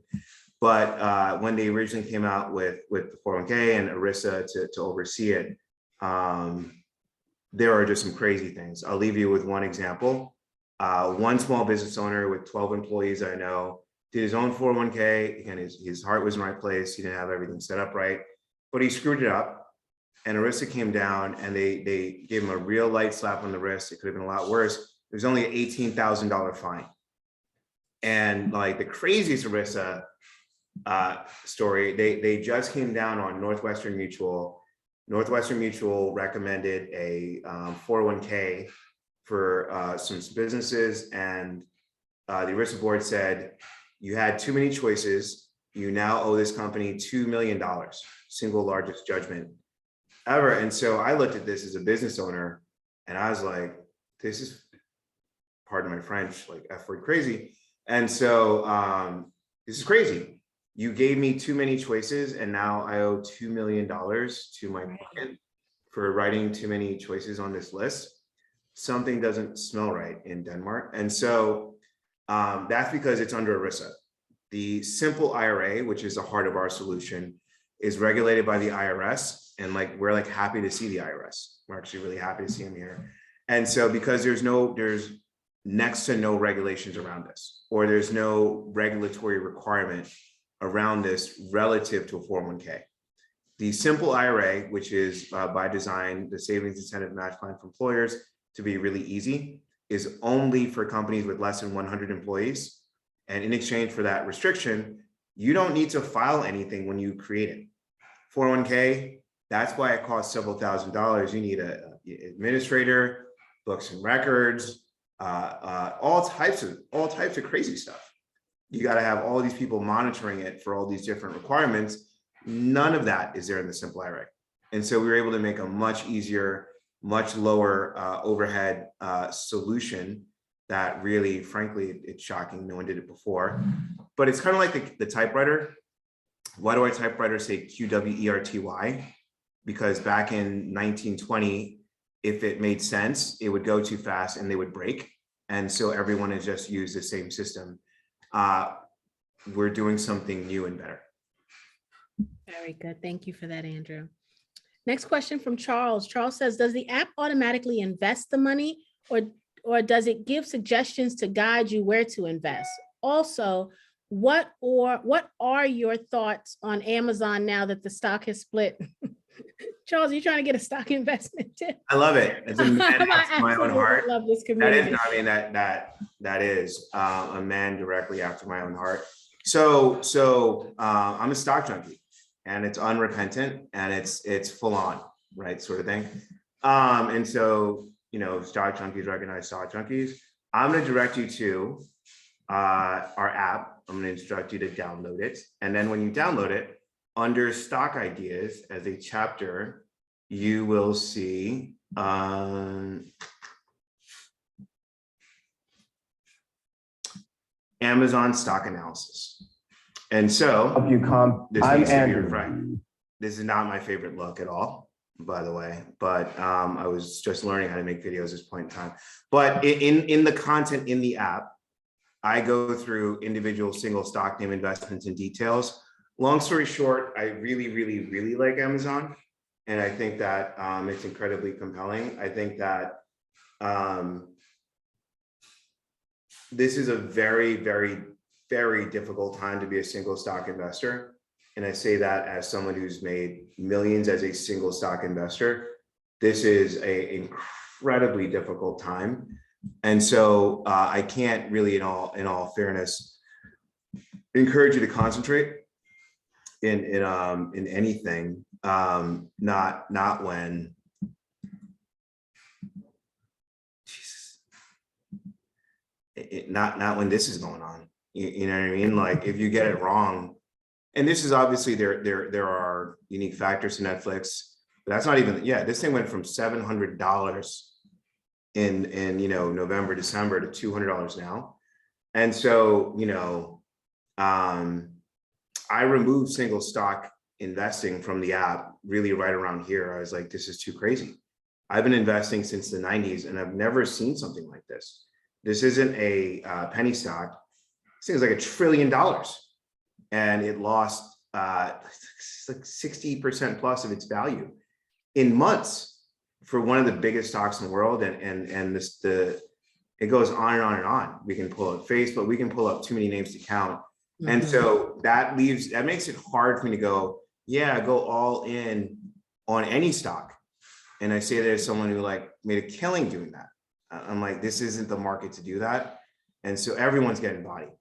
But when they originally came out with the 401k and ERISA to oversee it, there are just some crazy things. I'll leave you with one example. One small business owner with 12 employees I know did his own 401k, and his heart was in the right place. He didn't have everything set up right, but he screwed it up. And ERISA came down and they gave him a real light slap on the wrist. It could have been a lot worse. It was only an $18,000 fine. And like the craziest ERISA story, they just came down on Northwestern Mutual. Northwestern Mutual recommended a 401k for some businesses, and the ERISA board said, you had too many choices. You now owe this company $2 million, single largest judgment ever. And so I looked at this as a business owner and I was like, this is, pardon my French, like F word crazy. And so this is crazy. You gave me too many choices and now I owe $2 million to my client for writing too many choices on this list. Something doesn't smell right in Denmark. And so that's because it's under ERISA. The simple IRA, which is the heart of our solution, is regulated by the IRS. And like, we're like happy to see the IRS. We're actually really happy to see them here. And so because there's next to no regulations around this, or there's no regulatory requirement around this relative to a 401k. The simple IRA, which is by design, the savings incentive match plan for employers to be really easy, is only for companies with less than 100 employees. And in exchange for that restriction, you don't need to file anything when you create it. 401k, that's why it costs several $1,000s. You need an administrator, books and records, all types of crazy stuff. You got to have all these people monitoring it for all these different requirements. None of that is there in the simple IRA. And so we were able to make a much easier, much lower overhead solution that really, frankly, it's shocking. No one did it before, but it's kind of like the typewriter. Why do our typewriters say QWERTY? Because back in 1920, if it made sense, it would go too fast and they would break. And so everyone has just used the same system. We're doing something new and better. Very good. Thank you for that, Andrew. Next question from Charles. Charles says, does the app automatically invest the money or does it give suggestions to guide you where to invest? Also, what are your thoughts on Amazon now that the stock has split? Charles, are you trying to get a stock investment tip? I love it. It's a man after my own heart. Love this That community. is, I mean, that is a man directly after my own heart. So I'm a stock junkie, and it's unrepentant, and it's full on, right, sort of thing. And so, you know, stock junkies recognize stock junkies. I'm going to direct you to our app. I'm going to instruct you to download it, and then when you download it, under stock ideas as a chapter, you will see Amazon stock analysis. And so I'm Andrew. this is not my favorite look at all, by the way, but I was just learning how to make videos at this point in time. But in the content in the app, I go through individual single stock name investments and details. Long story short, I really, really, really like Amazon. And I think that it's incredibly compelling. I think that this is a very, very, very difficult time to be a single stock investor. And I say that as someone who's made millions as a single stock investor. This is an incredibly difficult time. And so I can't really, in all fairness, encourage you to concentrate in anything, not when, Jesus, not when this is going on. You know what I mean? Like if you get it wrong, and this is obviously there are unique factors to Netflix, but that's not even, yeah, this thing went from $700 in November, December to $200 now. And so, I removed single stock investing from the app really right around here. I was like, this is too crazy. I've been investing since the 90s and I've never seen something like this. This isn't a penny stock. This thing is like $1 trillion. And it lost like 60% plus of its value in months for one of the biggest stocks in the world. And it goes on and on and on. We can pull up Facebook, we can pull up too many names to count. And so that makes it hard for me to go, yeah, go all in on any stock. And I say there's someone who like made a killing doing that. I'm like, this isn't the market to do that. And so everyone's getting bodied.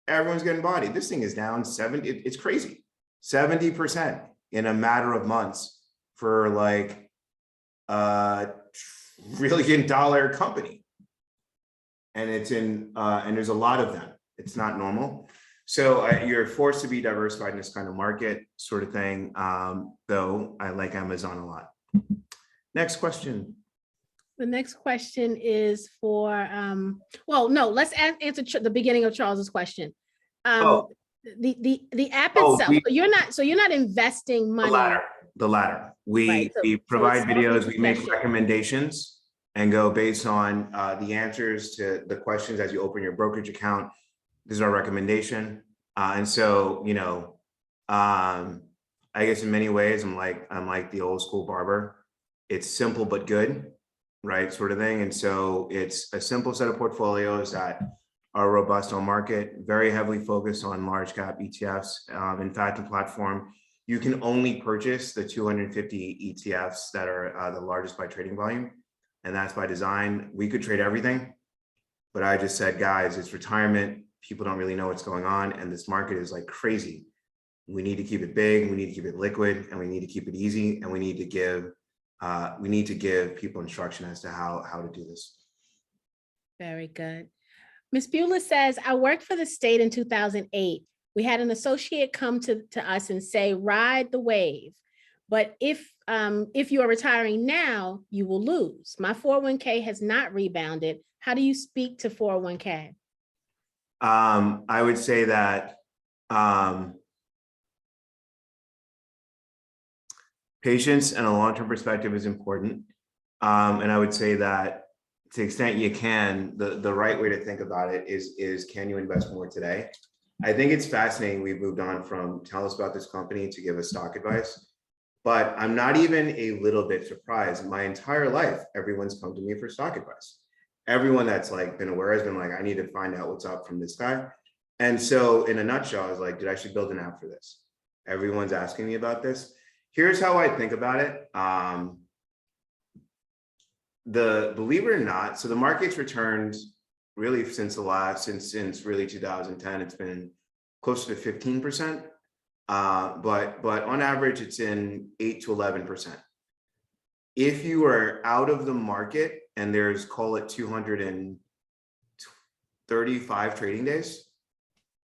Everyone's getting bodied. This thing is down 70, it's crazy. 70% in a matter of months for like a $1 trillion company. And it's and there's a lot of them. It's not normal. So you're forced to be diversified in this kind of market sort of thing. Though I like Amazon a lot. Next question. The next question is for, well, no, let's answer the beginning of Charles's question. The app itself, you're not investing money. The latter. We Right, we provide it's videos, we make suggestion. recommendations and go based on the answers to the questions as you open your brokerage account. This is our recommendation. And so, I guess in many ways, I'm like the old school barber. It's simple but good, right? Sort of thing. And so it's a simple set of portfolios that are robust on market, very heavily focused on large cap ETFs. In fact, the platform, you can only purchase the 250 ETFs that are the largest by trading volume. And that's by design. We could trade everything, but I just said, guys, it's retirement. People don't really know what's going on. And this market is like crazy. We need to keep it big. We need to keep it liquid, and we need to keep it easy. And we need to give people instruction as to how to do this. Very good. Ms. Beulah says, I worked for the state in 2008. We had an associate come to us and say, ride the wave. But if you are retiring now, you will lose. My 401k has not rebounded. How do you speak to 401k? I would say that patience and a long-term perspective is important. And I would say that to the extent you can, the right way to think about it is can you invest more today? I think it's fascinating. We've moved on from tell us about this company to give us stock advice, but I'm not even a little bit surprised. My entire life, everyone's come to me for stock advice. Everyone that's like been aware has been like, I need to find out what's up from this guy. And so in a nutshell, I was like, did I actually build an app for this? Everyone's asking me about this. Here's how I think about it. Believe it or not, so the market's returned really since really 2010, it's been closer to 15%. But on average, it's in 8 to 11%. If you are out of the market and there's, call it 235 trading days,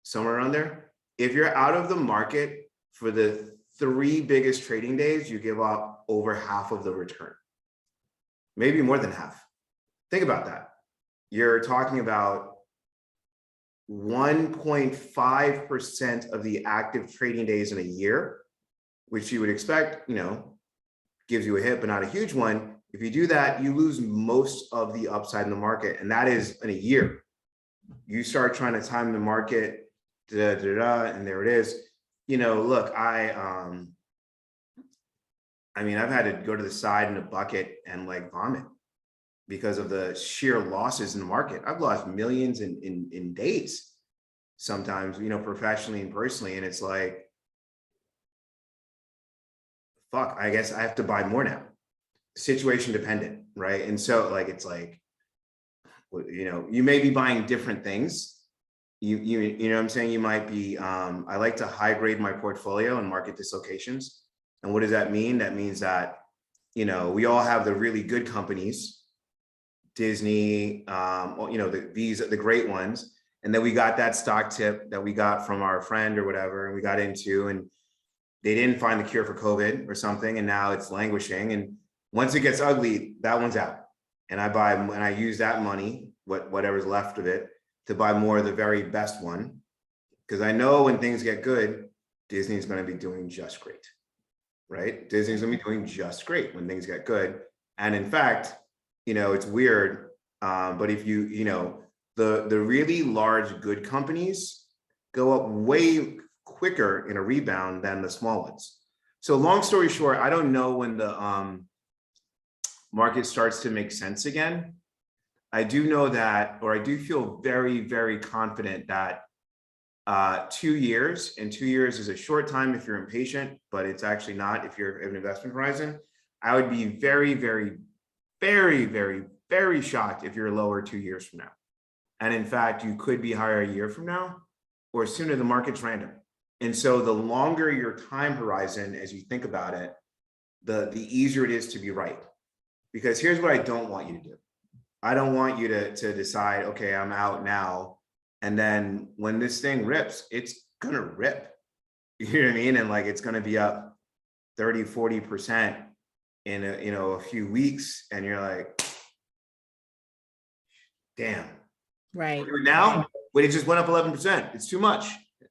somewhere around there. If you're out of the market for the 3 biggest trading days, you give up over half of the return, maybe more than half. Think about that. You're talking about 1.5% of the active trading days in a year, which you would expect, gives you a hit, but not a huge one. If you do that, you lose most of the upside in the market, and that is in a year. You start trying to time the market, and there it is. Look, I've had to go to the side in a bucket and like vomit because of the sheer losses in the market. I've lost millions in days, sometimes, professionally and personally, and it's like, fuck, I guess I have to buy more now. Situation dependent, right? And so like, it's like, you may be buying different things. You know what I'm saying? You might be, I like to high grade my portfolio and market dislocations. And what does that mean? That means that, we all have the really good companies, Disney, the great ones. And then we got that stock tip that we got from our friend or whatever, and we got into, and they didn't find the cure for COVID or something, and now it's languishing. And once it gets ugly, that one's out. And I use that money, whatever's left of it, to buy more of the very best one. Because I know when things get good, Disney's going to be doing just great, right? Disney's going to be doing just great when things get good. And in fact, it's weird, but if the really large good companies go up way quicker in a rebound than the small ones. So long story short, I don't know when the market starts to make sense again. I do know that, or I do feel very, very confident that 2 years, and 2 years is a short time if you're impatient, but it's actually not if you're an investment horizon. I would be very, very, very, very, very shocked if you're lower 2 years from now. And in fact, you could be higher a year from now, or sooner. The market's random. And so the longer your time horizon, as you think about it, the easier it is to be right. Because here's what I don't want you to do. I don't want you to decide, okay, I'm out now. And then when this thing rips, it's gonna rip. You know what I mean? And like, it's gonna be up 30, 40% in a few weeks. And you're like, damn. Right. Now, but it just went up 11%. It's too much.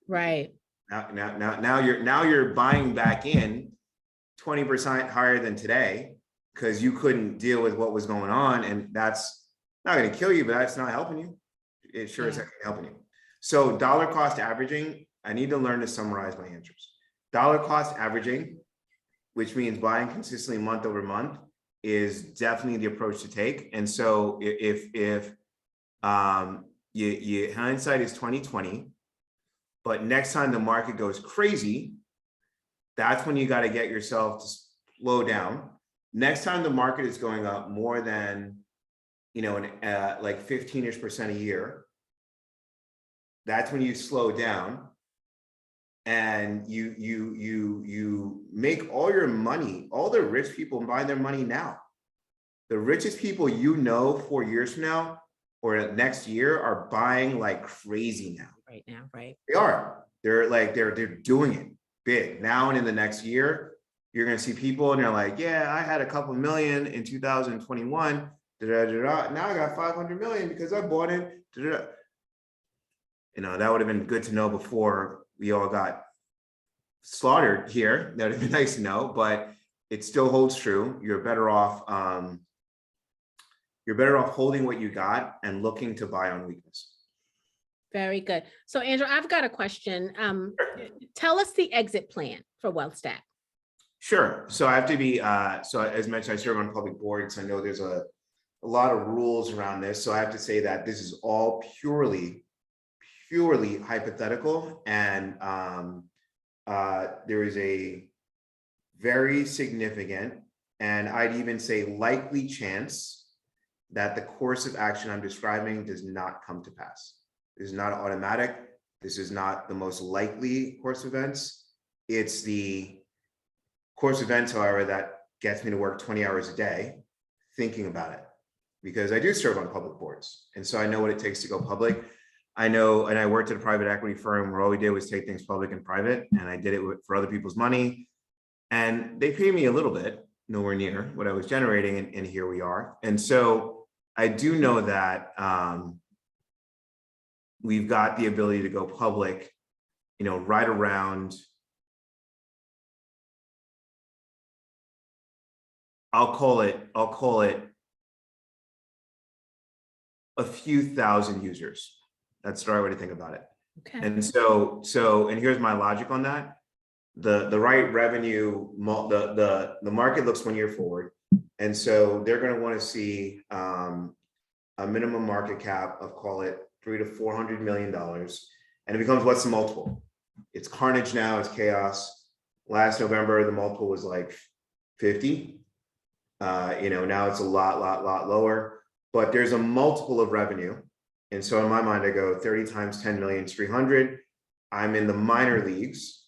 Right. Now you're buying back in 20% higher than today because you couldn't deal with what was going on, and that's not going to kill you, but that's not helping you. It sure is helping you. So dollar cost averaging, I need to learn to summarize my answers. Dollar cost averaging, which means buying consistently month over month, is definitely the approach to take. And so if hindsight is 20/20, but next time the market goes crazy, that's when you got to get yourself to slow down. Next time the market is going up more than, like 15-ish% a year, that's when you slow down and you make all your money. All the rich people buy their money now. The richest people 4 years from now or next year are buying like crazy now. Right now, right. They are. They're doing it big now, and in the next year, you're going to see people and they're like, yeah, I had a couple million in 2021. Now I got 500 million because I bought it. That would have been good to know before we all got slaughtered here. That would have been nice to know, but it still holds true. You're better off holding what you got and looking to buy on weakness. Very good. So Andrew, I've got a question. Tell us the exit plan for WealthStack. Sure. So I have to be, so as mentioned, I serve on public boards. I know there's a lot of rules around this. So I have to say that this is all purely hypothetical. And there is a very significant, and I'd even say likely chance that the course of action I'm describing does not come to pass. This is not automatic. This is not the most likely course of events. It's the course of events, however, that gets me to work 20 hours a day thinking about it, because I do serve on public boards. And so I know what it takes to go public. I know, and I worked at a private equity firm where all we did was take things public and private, and I did it for other people's money. And they paid me a little bit, nowhere near what I was generating, and here we are. And so I do know that we've got the ability to go public, right around, I'll call it a few thousand users. That's the right way to think about it. Okay. And so here's my logic on that. The right revenue, the market looks 1 year forward. And so they're going to want to see a minimum market cap of, call it $300 to $400 million. And it becomes, what's the multiple? It's carnage now, it's chaos. Last November, the multiple was like 50. Now it's a lot lower, but there's a multiple of revenue. And so in my mind, I go 30 times 10 million is 300. I'm in the minor leagues,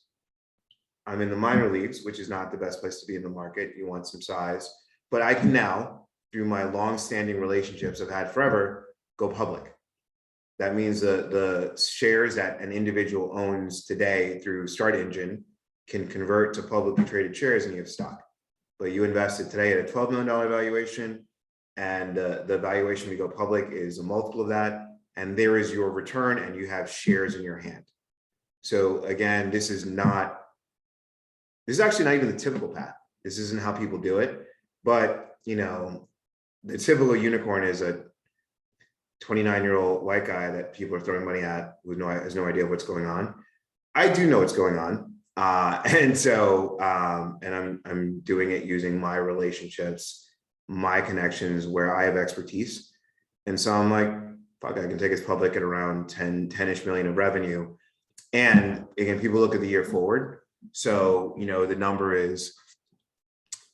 which is not the best place to be in the market. You want some size, but I can now, through my long-standing relationships I've had forever, go public. That means the shares that an individual owns today through Start Engine can convert to publicly traded shares and you have stock. But you invested today at a $12 million valuation, and the valuation we go public is a multiple of that. And there is your return, and you have shares in your hand. So again, this is actually not even the typical path. This isn't how people do it. But, you know, the typical unicorn is a 29-year-old white guy that people are throwing money at who has no idea what's going on. I do know what's going on. And so, and I'm doing it using my relationships, my connections where I have expertise. And so I'm like, fuck, I can take us public at around 10-ish million of revenue. And again, people look at the year forward. So, you know, the number is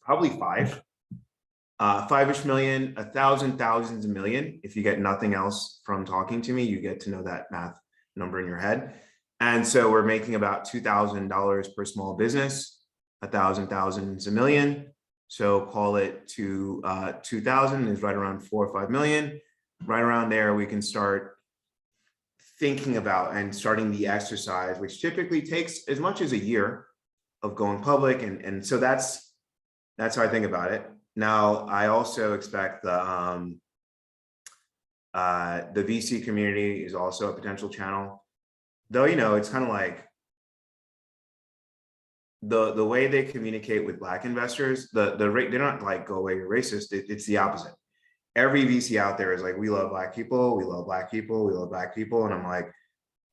probably 5-ish million, 1,000, thousands, a million. If you get nothing else from talking to me, you get to know that math number in your head. And so we're making about $2,000 per small business, 1,000, thousands, a million. So call it 2,000 is right around 4 or 5 million. Right around there, we can start thinking about and starting the exercise, which typically takes as much as a year of going public. And so that's how I think about it. Now, I also expect the VC community is also a potential channel. Though, you know, it's kind of like the way they communicate with Black investors, the rate, they're not like, go away, you're racist. It's the opposite. Every VC out there is like, we love Black people, we love Black people, we love Black people. And I'm like,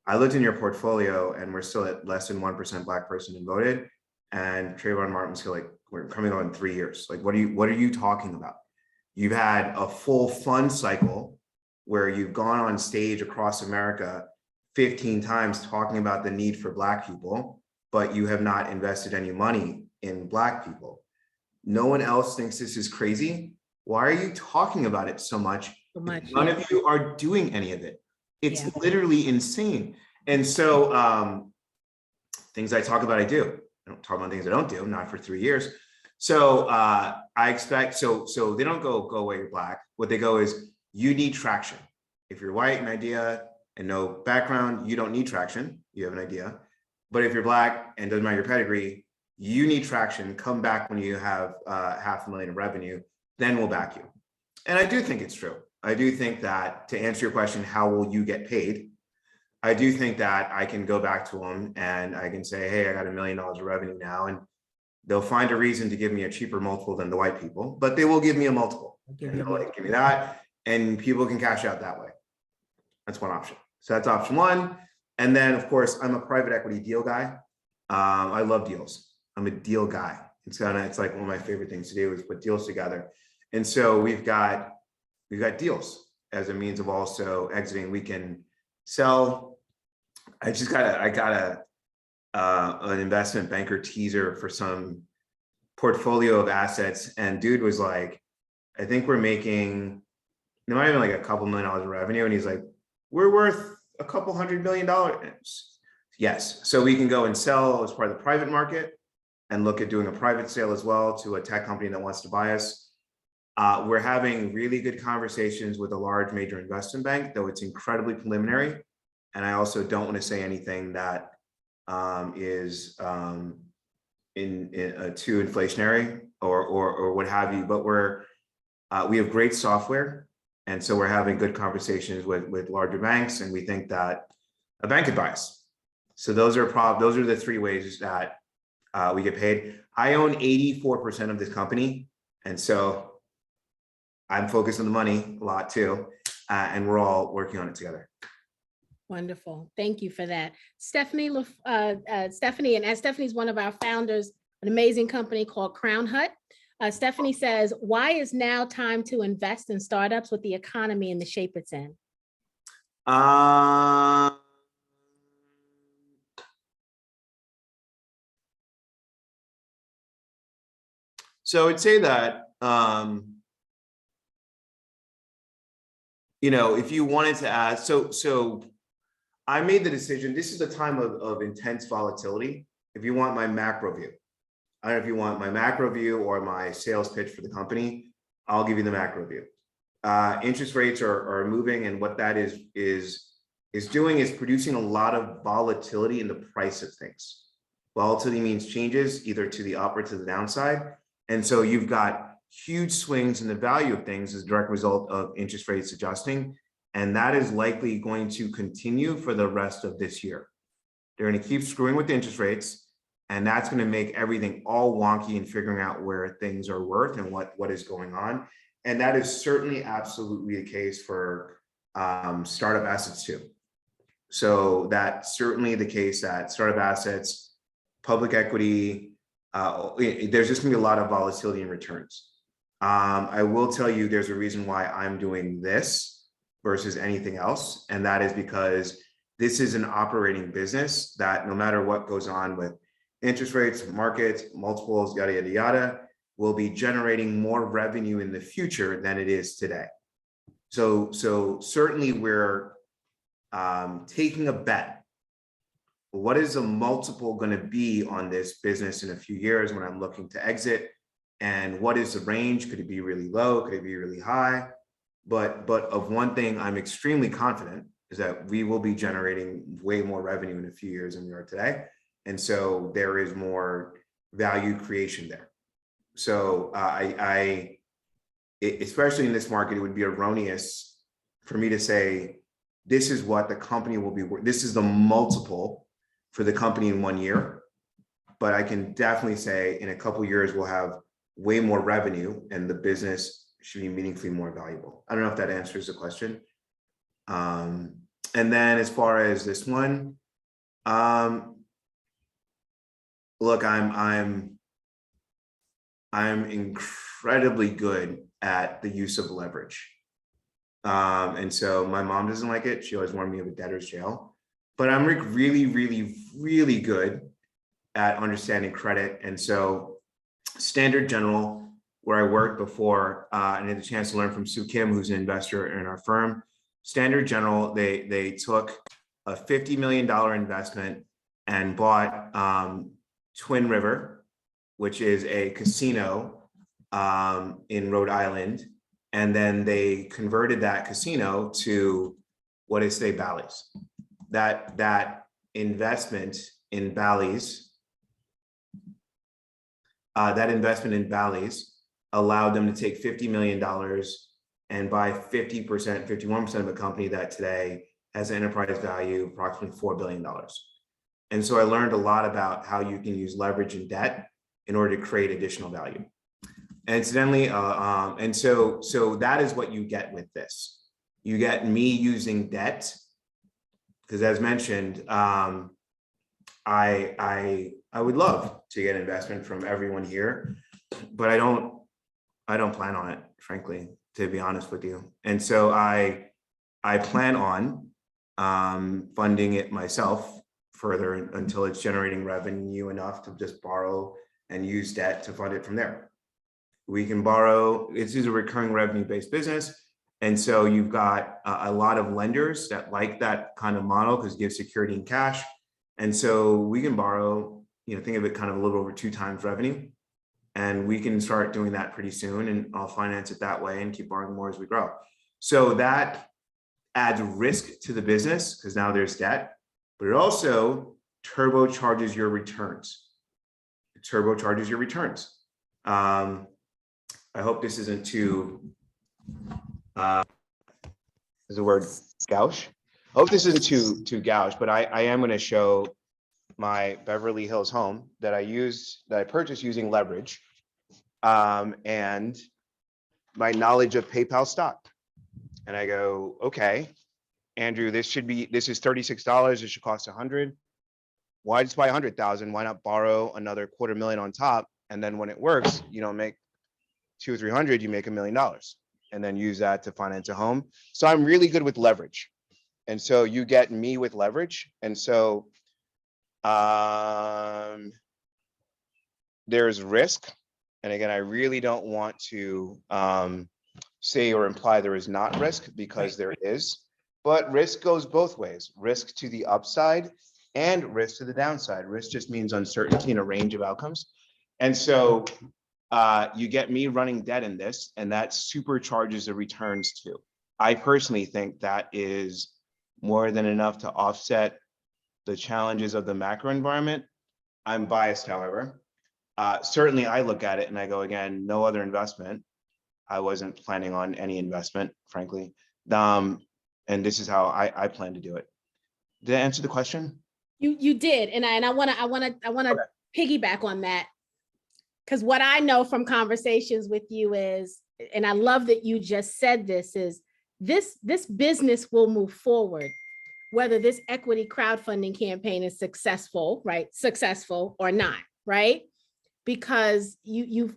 I looked in your portfolio and we're still at less than 1% Black person and voted. And Trayvon Martin's still like, we're coming on 3 years. Like, what are you talking about? You've had a full fund cycle where you've gone on stage across America 15 times talking about the need for Black people, but you have not invested any money in Black people. No one else thinks this is crazy. Why are you talking about it so much? None of you are doing any of it. It's literally insane. And so things I talk about, I do. I don't talk about things I don't do, not for 3 years. So I expect, so they don't go away, you're Black. What they go is, you need traction. If you're white, an idea, and no background, you don't need traction. You have an idea. But if you're Black and doesn't matter your pedigree, you need traction. Come back when you have $500,000 of revenue, then we'll back you. And I do think it's true. I do think that, to answer your question, how will you get paid? I do think that I can go back to them and I can say, hey, I got $1 million of revenue now, and they'll find a reason to give me a cheaper multiple than the white people, but they will give me a multiple. And they'll like, give me that, and people can cash out that way. That's one option. So that's option one. And then, of course, I'm a private equity deal guy. I love deals. I'm a deal guy. It's like one of my favorite things to do is put deals together. And so we've got deals as a means of also exiting. We can sell. I got an investment banker teaser for some portfolio of assets, and dude was like, I think we're making, there might have been like a couple $1 million of revenue, and he's like, we're worth a couple $100 million. Yes, so we can go and sell as part of the private market and look at doing a private sale as well to a tech company that wants to buy us. We're having really good conversations with a large major investment bank, though it's incredibly preliminary. And I also don't want to say anything that is too inflationary or what have you, but we have great software. And so we're having good conversations with larger banks, and we think that a bank could buy us. So those are the 3 ways that we get paid. I own 84% of this company. And so I'm focused on the money a lot too. And we're all working on it together. Wonderful. Thank you for that. Stephanie, and as Stephanie's one of our founders, an amazing company called Crown Hut. Stephanie says, why is now time to invest in startups with the economy in the shape it's in? So I'd say that, if you wanted to ask, so I made the decision, this is a time of intense volatility. If you want my macro view, I don't know if you want my macro view or my sales pitch for the company, I'll give you the macro view. Interest rates are moving, and what that is is doing is producing a lot of volatility in the price of things. Volatility means changes either to the up or to the downside. And so you've got huge swings in the value of things as a direct result of interest rates adjusting. And that is likely going to continue for the rest of this year. They're going to keep screwing with interest rates, and that's going to make everything all wonky and figuring out where things are worth and what is going on. And that is certainly absolutely the case for startup assets too. So that's certainly the case that startup assets, public equity, there's just gonna be a lot of volatility in returns. I will tell you there's a reason why I'm doing this versus anything else. And that is because this is an operating business that no matter what goes on with interest rates, markets, multiples, yada, yada, yada, will be generating more revenue in the future than it is today. So certainly we're taking a bet. What is the multiple going to be on this business in a few years when I'm looking to exit? And what is the range? Could it be really low? Could it be really high? But of one thing I'm extremely confident is that we will be generating way more revenue in a few years than we are today. And so there is more value creation there. So especially in this market, it would be erroneous for me to say, this is what the company will be worth. This is the multiple for the company in 1 year. But I can definitely say in a couple of years, we'll have way more revenue and the business should be meaningfully more valuable. I don't know if that answers the question. And then as far as this one, look, I'm incredibly good at the use of leverage. And so my mom doesn't like it. She always warned me of a debtor's jail, but I'm really, really, really good at understanding credit. And so Standard General, where I worked before, and had the chance to learn from Sue Kim, who's an investor in our firm. Standard General, they took a $50 million investment and bought Twin River, which is a casino in Rhode Island. And then they converted that casino to what is today Bally's. That investment in Bally's, allowed them to take $50 million and buy 50%, 51% of a company that today has an enterprise value of approximately $4 billion. And so I learned a lot about how you can use leverage and debt in order to create additional value. And incidentally, and so that is what you get with this. You get me using debt, because as mentioned, I would love to get investment from everyone here, but I don't plan on it, frankly, to be honest with you. And so I plan on funding it myself further until it's generating revenue enough to just borrow and use debt to fund it from there. We can borrow, this is a recurring revenue-based business. And so you've got a lot of lenders that like that kind of model because it gives security and cash. And so we can borrow, think of it kind of a little over 2 times revenue. And we can start doing that pretty soon, and I'll finance it that way and keep borrowing more as we grow. So that adds risk to the business because now there's debt, but it also turbocharges your returns. It turbocharges your returns. I hope this isn't too, is the word gouge? I hope this isn't too gouge, but I am going to show my Beverly Hills home that I purchased using leverage, and my knowledge of PayPal stock. And I go, okay, Andrew, this is $36. It should cost 100. Why just buy 100,000? Why not borrow another $250,000 on top? And then when it works, you don't make 200 or 300, you make $1 million, and then use that to finance a home. So I'm really good with leverage. And so you get me with leverage. And so there's risk. And again, I really don't want to say or imply there is not risk, because there is, but risk goes both ways. Risk to the upside and risk to the downside. Risk just means uncertainty in a range of outcomes. And so you get me running debt in this, and that supercharges the returns too. I personally think that is more than enough to offset the challenges of the macro environment. I'm biased, however. Certainly I look at it and I go, again, no other investment. I wasn't planning on any investment, frankly. And this is how I plan to do it. Did I answer the question? You did, and I want to piggyback on that, because what I know from conversations with you is, and I love that you just said this, is this business will move forward, whether this equity crowdfunding campaign is successful, right? Successful or not, right? Because you've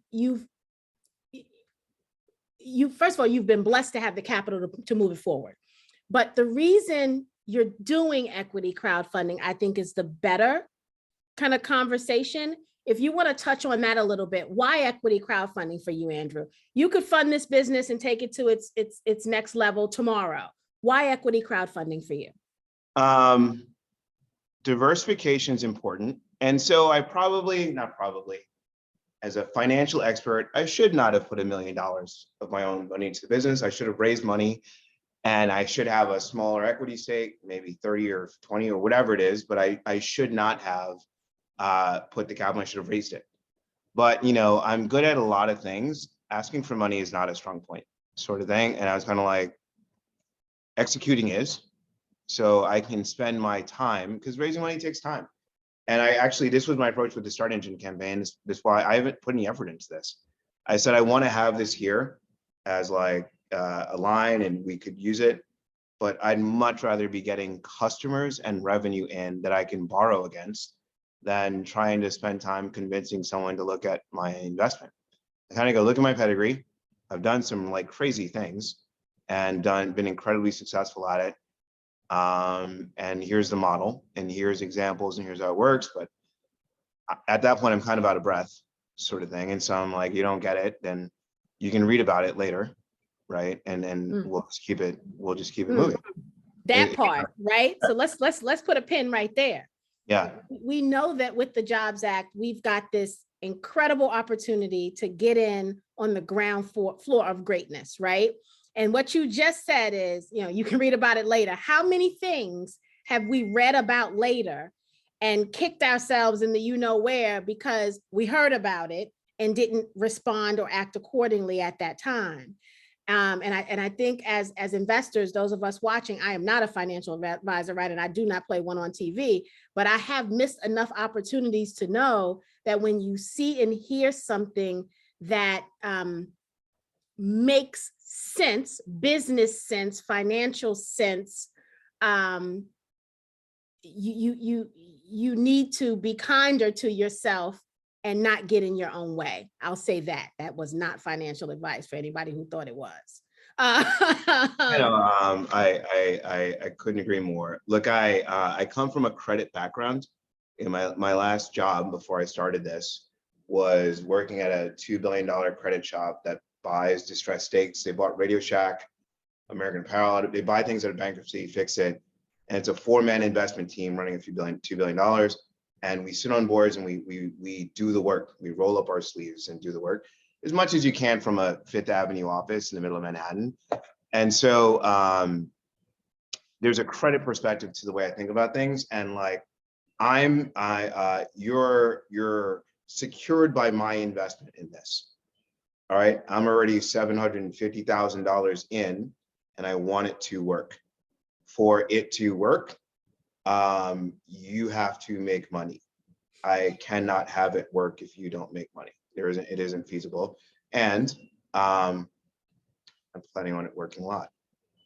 first of all, you've been blessed to have the capital to move it forward. But the reason you're doing equity crowdfunding, I think, is the better kind of conversation. If you want to touch on that a little bit, why equity crowdfunding for you, Andrew? You could fund this business and take it to its next level tomorrow. Why equity crowdfunding for you? Diversification is important. And so I not probably, as a financial expert, I should not have put $1 million of my own money into the business. I should have raised money, and I should have a smaller equity stake, maybe 30 or 20 or whatever it is, but I should not have put the capital. I should have raised it. But, you know, I'm good at a lot of things. Asking for money is not a strong point, sort of thing. And I was kind of like, executing is. So I can spend my time, because raising money takes time. And this was my approach with the Start Engine campaign. That's why I haven't put any effort into this. I said, I want to have this here as like a line and we could use it, but I'd much rather be getting customers and revenue in that I can borrow against than trying to spend time convincing someone to look at my investment. I kind of go, look at my pedigree. I've done some like crazy things and been incredibly successful at it. And here's the model, and here's examples, and here's how it works. But at that point, I'm kind of out of breath, sort of thing. And so I'm like, you don't get it, then you can read about it later, right? And then we'll just keep it moving. That part, right? So let's put a pin right there. Yeah. We know that with the Jobs Act, we've got this incredible opportunity to get in on the ground floor of greatness, right? And what you just said is, you know, you can read about it later. How many things have we read about later and kicked ourselves in the you know where because we heard about it and didn't respond or act accordingly at that time? And I think as investors, those of us watching, I am not a financial advisor, right? And I do not play one on TV, but I have missed enough opportunities to know that when you see and hear something that makes sense, business sense, financial sense, you need to be kinder to yourself and not get in your own way. I'll say that. That was not financial advice for anybody who thought it was. I couldn't agree more. Look, I come from a credit background. In my last job before I started this was working at a $2 billion credit shop that buys distressed stakes. They bought Radio Shack, American Apparel. They buy things out of bankruptcy, fix it. And it's a 4-man investment team running $2 billion. And we sit on boards and we do the work. We roll up our sleeves and do the work as much as you can from a Fifth Avenue office in the middle of Manhattan. And so there's a credit perspective to the way I think about things. And like, you're secured by my investment in this. All right, I'm already $750,000 in, and I want it to work. For it to work, you have to make money. I cannot have it work if you don't make money. It isn't feasible. And I'm planning on it working a lot,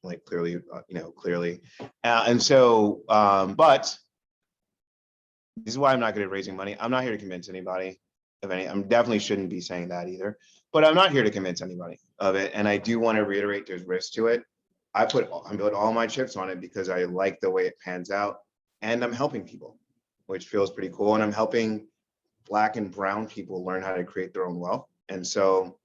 like clearly. And so, but this is why I'm not good at raising money. I'm not here to convince anybody of any. I definitely shouldn't be saying that either. But I'm not here to convince anybody of it. And I do want to reiterate there's risk to it. I put all my chips on it because I like the way it pans out. And I'm helping people, which feels pretty cool. And I'm helping Black and brown people learn how to create their own wealth. And so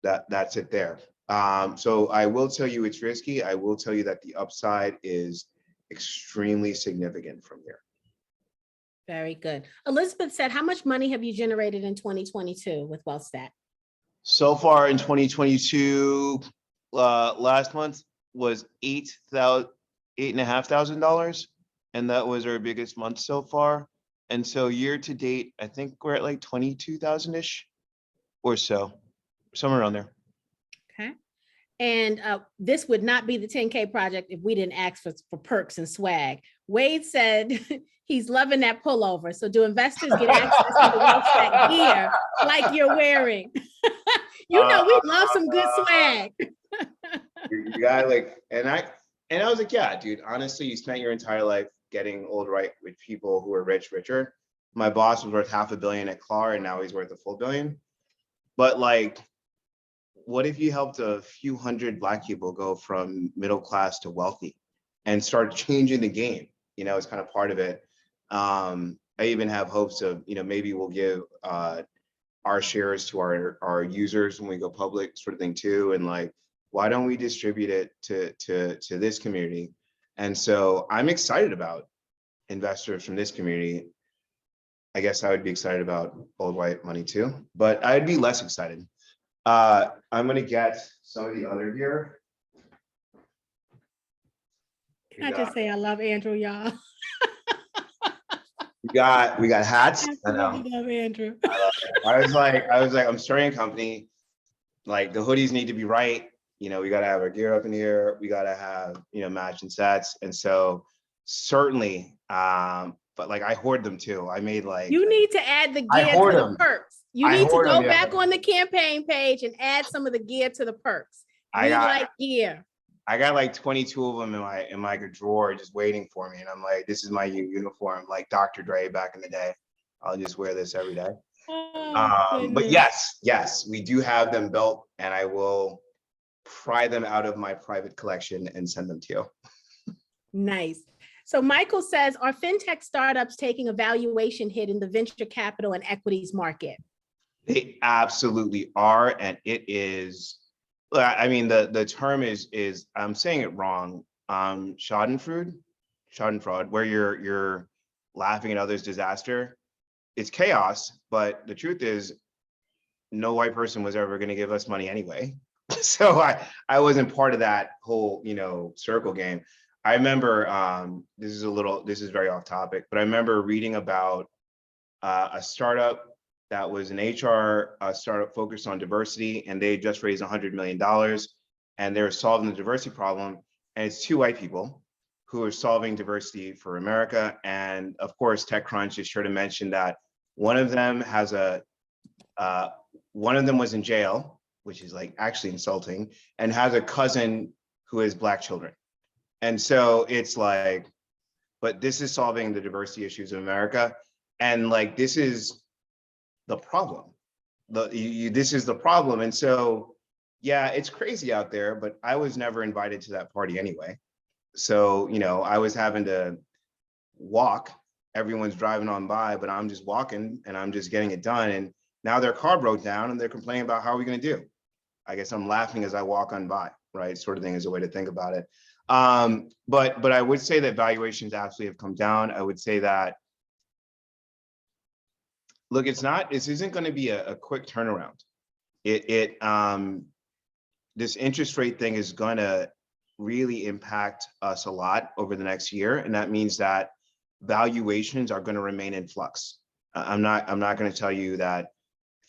that's it there. So I will tell you it's risky. I will tell you that the upside is extremely significant from here. Very good. Elizabeth said, how much money have you generated in 2022 with WealthStack? So far in 2022, last month was $8,000. $8,500, and that was our biggest month so far. And so year to date, I think we're at like 22,000-ish or so, somewhere around there. Okay. And this would not be the 10K project if we didn't ask for perks and swag. Wade said he's loving that pullover. So do investors get access to the Wealth Stack gear like you're wearing? You know, we love some good swag. You got like, and I was like, yeah, dude, honestly, you spent your entire life getting old right with people who are richer. My boss was worth $500 million at Clar, and now he's worth a full billion. But like, what if you helped a few hundred Black people go from middle class to wealthy and start changing the game? You know, it's kind of part of it. I even have hopes of, you know, maybe we'll give our shares to our users when we go public, sort of thing too. And like, why don't we distribute it to this community? And so I'm excited about investors from this community. I guess I would be excited about old white money too, but I'd be less excited. I'm gonna get some of the other gear. Can I just say I love Andrew, y'all? We got hats. I know. Absolutely love Andrew. I was like, I'm starting a company. Like the hoodies need to be right. You know, we gotta have our gear up in here. We gotta have, you know, matching sets. And so certainly, but like I hoard them too. I made like, You need to add the I gear to hoard the them. perks. You I need to hoard go them, yeah. back on the campaign page and add some of the gear to the perks. I We got- like gear. I got like 22 of them in like a drawer just waiting for me. And I'm like, this is my uniform, like Dr. Dre back in the day. I'll just wear this every day. Oh, But yes, we do have them built, and I will pry them out of my private collection and send them to you. nice. So Michael says, are fintech startups taking a valuation hit in the venture capital and equities market? They absolutely are, and it is. I mean, the term is I'm saying it wrong. Schadenfreude, where you're laughing at others' disaster. It's chaos, but the truth is, no white person was ever going to give us money anyway. So I wasn't part of that whole, you know, circle game. I remember this is very off topic, but I remember reading about a startup that was an HR startup focused on diversity, and they just raised $100 million, and they're solving the diversity problem. And it's two white people who are solving diversity for America. And of course, TechCrunch is sure to mention that one of them was in jail, which is like actually insulting, and has a cousin who has Black children. And so it's like, but this is solving the diversity issues of America. And like, this is the problem. This is the problem. And so, yeah, it's crazy out there, but I was never invited to that party anyway. So, you know, I was having to walk. Everyone's driving on by, but I'm just walking and I'm just getting it done. And now their car broke down and they're complaining about how are we going to do? I guess I'm laughing as I walk on by, right? Sort of thing is a way to think about it. But I would say that valuations absolutely have come down. I would say that, look, this isn't going to be a quick turnaround. This interest rate thing is going to really impact us a lot over the next year. And that means that valuations are going to remain in flux. I'm not going to tell you that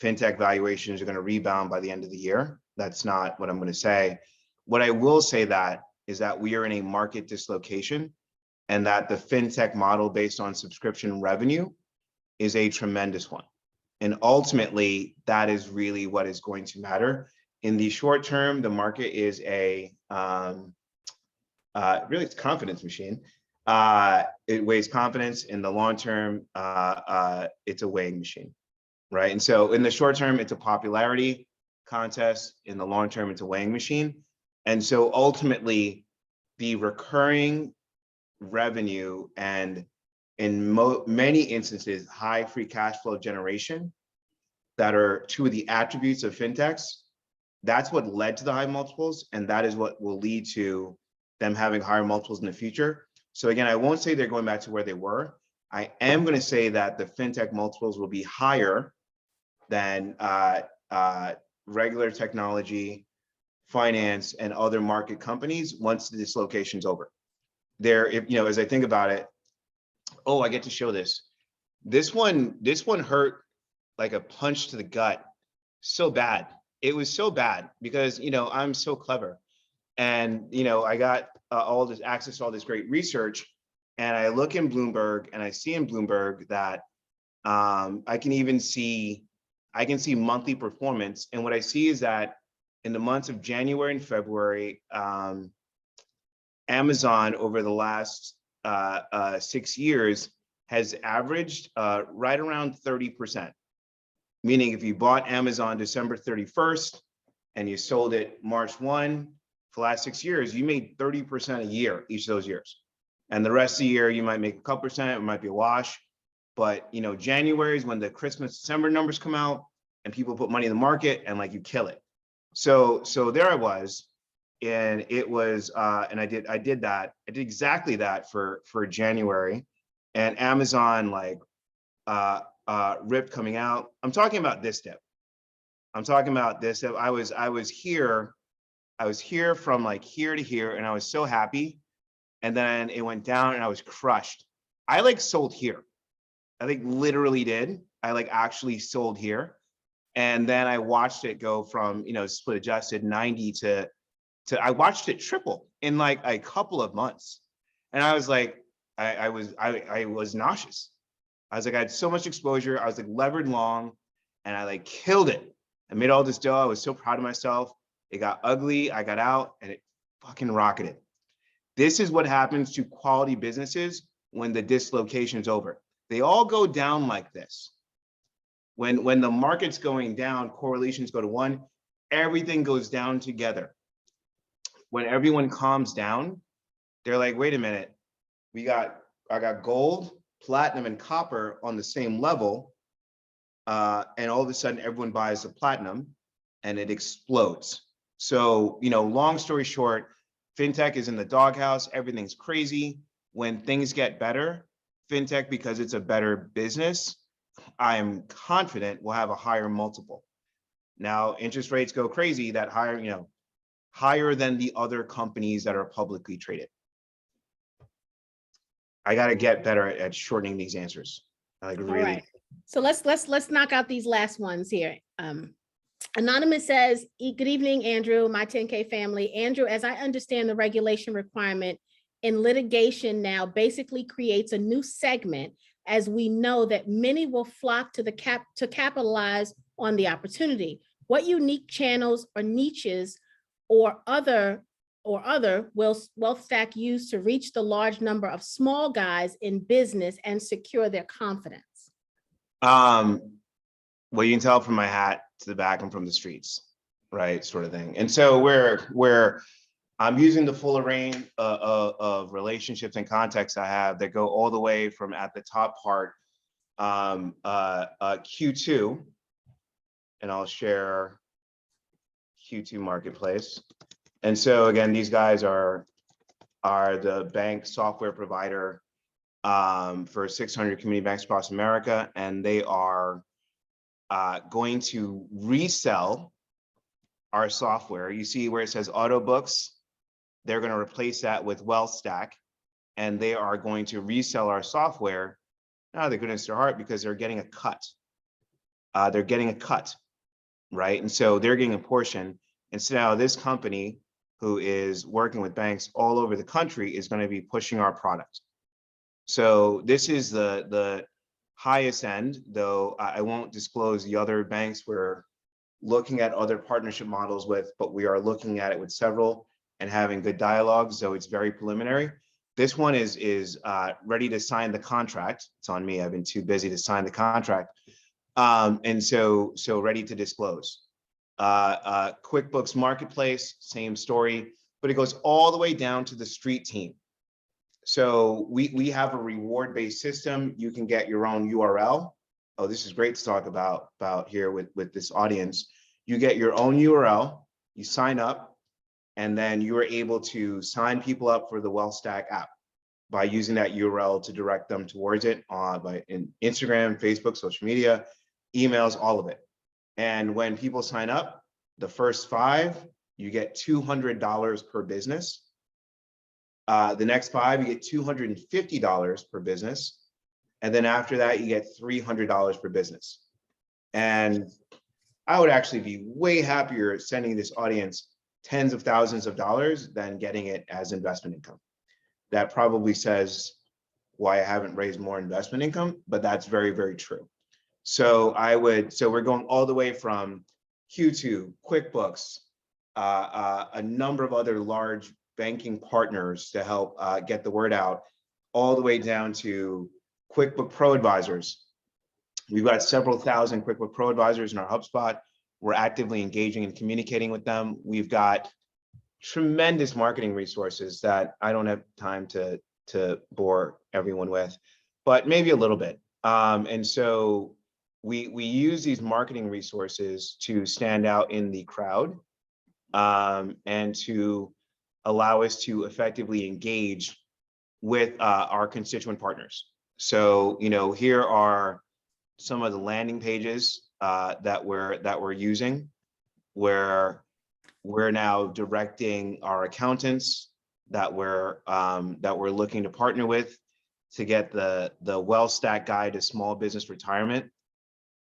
fintech valuations are going to rebound by the end of the year. That's not what I'm going to say. What I will say that is that we are in a market dislocation, and that the fintech model based on subscription revenue is a tremendous one. And ultimately, that is really what is going to matter. In the short term, the market is a really it's a confidence machine. It weighs confidence. In the long term, it's a weighing machine, right? And so in the short term, it's a popularity contest. In the long term, it's a weighing machine. And so ultimately, the recurring revenue and in many instances, high free cash flow generation that are two of the attributes of fintechs, that's what led to the high multiples. And that is what will lead to them having higher multiples in the future. So again, I won't say they're going back to where they were. I am going to say that the fintech multiples will be higher than regular technology, finance, and other market companies once the dislocation's over. if, as I think about it, oh, I get to show this. This one hurt like a punch to the gut so bad. It was so bad because, I'm so clever. And, I got all this access to all this great research. And I look in Bloomberg and I see in Bloomberg that I can see monthly performance. And what I see is that in the months of January and February, Amazon over the last 6 years has averaged right around 30%. Meaning if you bought Amazon December 31st and you sold it March 1, for the last 6 years, you made 30% a year each of those years. And the rest of the year, you might make a couple percent, it might be a wash. But January is when the Christmas, December numbers come out and people put money in the market and like you kill it. So there I was, and it was, and I did exactly that for January, and Amazon ripped coming out. I'm talking about this dip. I was here from like here to here, and I was so happy. And then it went down and I was crushed. I sold here. I literally did. I actually sold here. And then I watched it go from, split adjusted 90 to I watched it triple in like a couple of months. And I was like, I was nauseous. I was like, I had so much exposure. I was levered long, and I killed it. I made all this dough. I was so proud of myself. It got ugly. I got out and it fucking rocketed. This is what happens to quality businesses when the dislocation is over. They all go down like this. When the market's going down, correlations go to 1, everything goes down together. When everyone calms down, they're like, wait a minute, I got gold, platinum, and copper on the same level. And all of a sudden everyone buys the platinum and it explodes. So, long story short, fintech is in the doghouse, everything's crazy. When things get better, fintech, because it's a better business, I'm confident we'll have a higher multiple. Now, interest rates go crazy, that higher than the other companies that are publicly traded. I got to get better at shortening these answers. Really. All right. So let's knock out these last ones here. Anonymous says, good evening, Andrew, my 10K family. Andrew, as I understand, the regulation requirement in litigation now basically creates a new segment, as we know that many will flock to capitalize on the opportunity. What unique channels or niches or other will WealthStack use to reach the large number of small guys in business and secure their confidence? Well, you can tell from my hat to the back, I'm from the streets, right? Sort of thing. And so where I'm using the full array of relationships and contacts I have that go all the way from at the top part, Q2, and I'll share Q2 Marketplace. And so again, these guys are the bank software provider for 600 community banks across America, and they are going to resell our software. You see where it says Autobooks, they're going to replace that with WealthStack, and they are going to resell our software out of the goodness of their heart because they're getting a cut. They're getting a cut, right? And so they're getting a portion. And so now this company, who is working with banks all over the country, is going to be pushing our product. So this is the highest end, though I won't disclose the other banks we're looking at other partnership models with, but we are looking at it with several and having good dialogue. So it's very preliminary. This one is ready to sign the contract. It's on me. I've been too busy to sign the contract. And so ready to disclose. QuickBooks Marketplace, same story, but it goes all the way down to the street team. So we have a reward-based system. You can get your own URL. Oh, this is great to talk about here with this audience. You get your own URL, you sign up, and then you are able to sign people up for the WealthStack app by using that URL to direct them towards it in Instagram, Facebook, social media, emails, all of it. And when people sign up, the first 5, you get $200 per business. The next 5, you get $250 per business. And then after that, you get $300 per business. And I would actually be way happier sending this audience tens of thousands of dollars than getting it as investment income. That probably says why I haven't raised more investment income, but that's very, very true. So we're going all the way from Q2, QuickBooks, a number of other large banking partners to help get the word out, all the way down to QuickBook Pro advisors. We've got several thousand QuickBook Pro advisors in our HubSpot. We're actively engaging and communicating with them. We've got tremendous marketing resources that I don't have time to bore everyone with, but maybe a little bit. And so we use these marketing resources to stand out in the crowd, and to allow us to effectively engage with our constituent partners. So, here are some of the landing pages that we're using, where we're now directing our accountants that we're looking to partner with to get the WealthStack Guide to Small Business Retirement.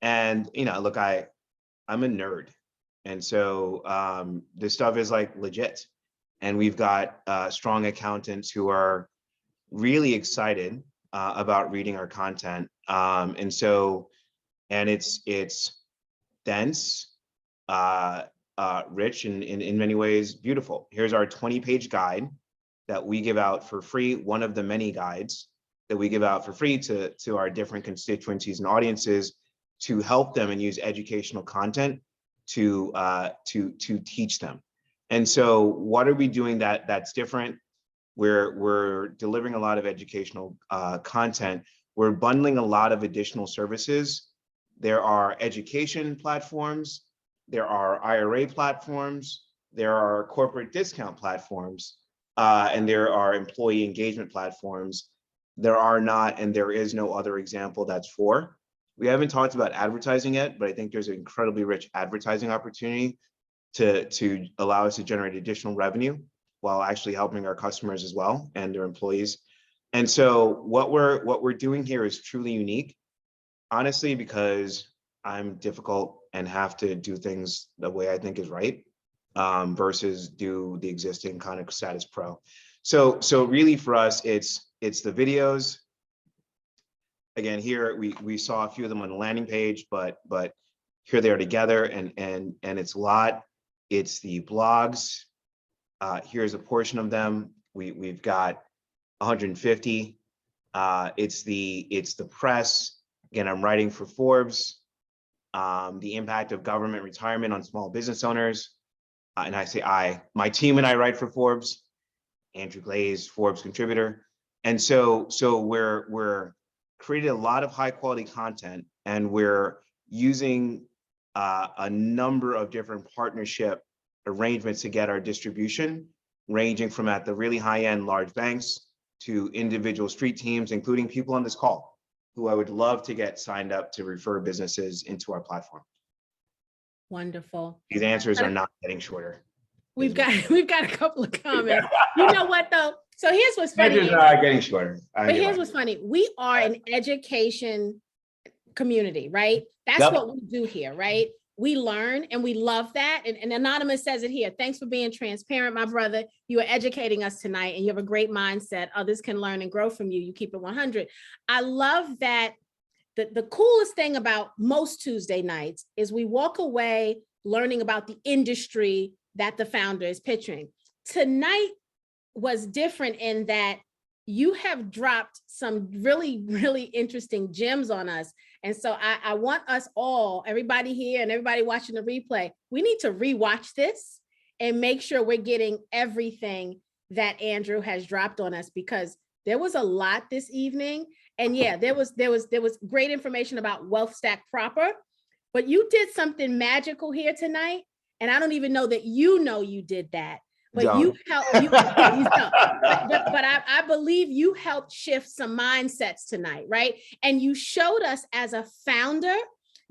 And look, I'm a nerd, and so this stuff is like legit. And we've got strong accountants who are really excited about reading our content. And it's dense, rich, and in many ways beautiful. Here's our 20-page guide that we give out for free, one of the many guides that we give out for free to our different constituencies and audiences to help them and use educational content to teach them. And so what are we doing that's different? We're delivering a lot of educational content. We're bundling a lot of additional services. There are education platforms, there are IRA platforms, there are corporate discount platforms, and there are employee engagement platforms. There are not, and there is no other example that's for. We haven't talked about advertising yet, but I think there's an incredibly rich advertising opportunity to allow us to generate additional revenue while actually helping our customers as well and their employees. And so what we're doing here is truly unique, honestly, because I'm difficult and have to do things the way I think is right, versus do the existing kind of status quo. So really for us, it's the videos. Again, here we saw a few of them on the landing page, but here they are together, and it's a lot. It's the blogs. Here's a portion of them. We've got 150. It's the press. Again, I'm writing for Forbes. The impact of government retirement on small business owners. And I say my team and I write for Forbes. Andrew Glaze, Forbes contributor. And so we're created a lot of high quality content, and we're using a number of different partnership arrangements to get our distribution, ranging from at the really high end large banks to individual street teams, including people on this call who I would love to get signed up to refer businesses into our platform. Wonderful. These answers are not getting shorter. We've got a couple of comments. You know what though? So here's what's funny. Answers are getting shorter. But here's what's funny. We are an education community, right? That's Yep. what we do here, right? We learn and we love that. And Anonymous says it here. Thanks for being transparent, my brother. You are educating us tonight and you have a great mindset. Others can learn and grow from you. You keep it 100. I love that. The coolest thing about most Tuesday nights is we walk away learning about the industry that the founder is pitching. Tonight was different in that you have dropped some really, really interesting gems on us. And so I want us all, everybody here and everybody watching the replay, we need to rewatch this and make sure we're getting everything that Andrew has dropped on us, because there was a lot this evening. And yeah, there was great information about WealthStack proper, but you did something magical here tonight. And I don't even know that you did that. But you helped, but I believe you helped shift some mindsets tonight, right? And you showed us as a founder,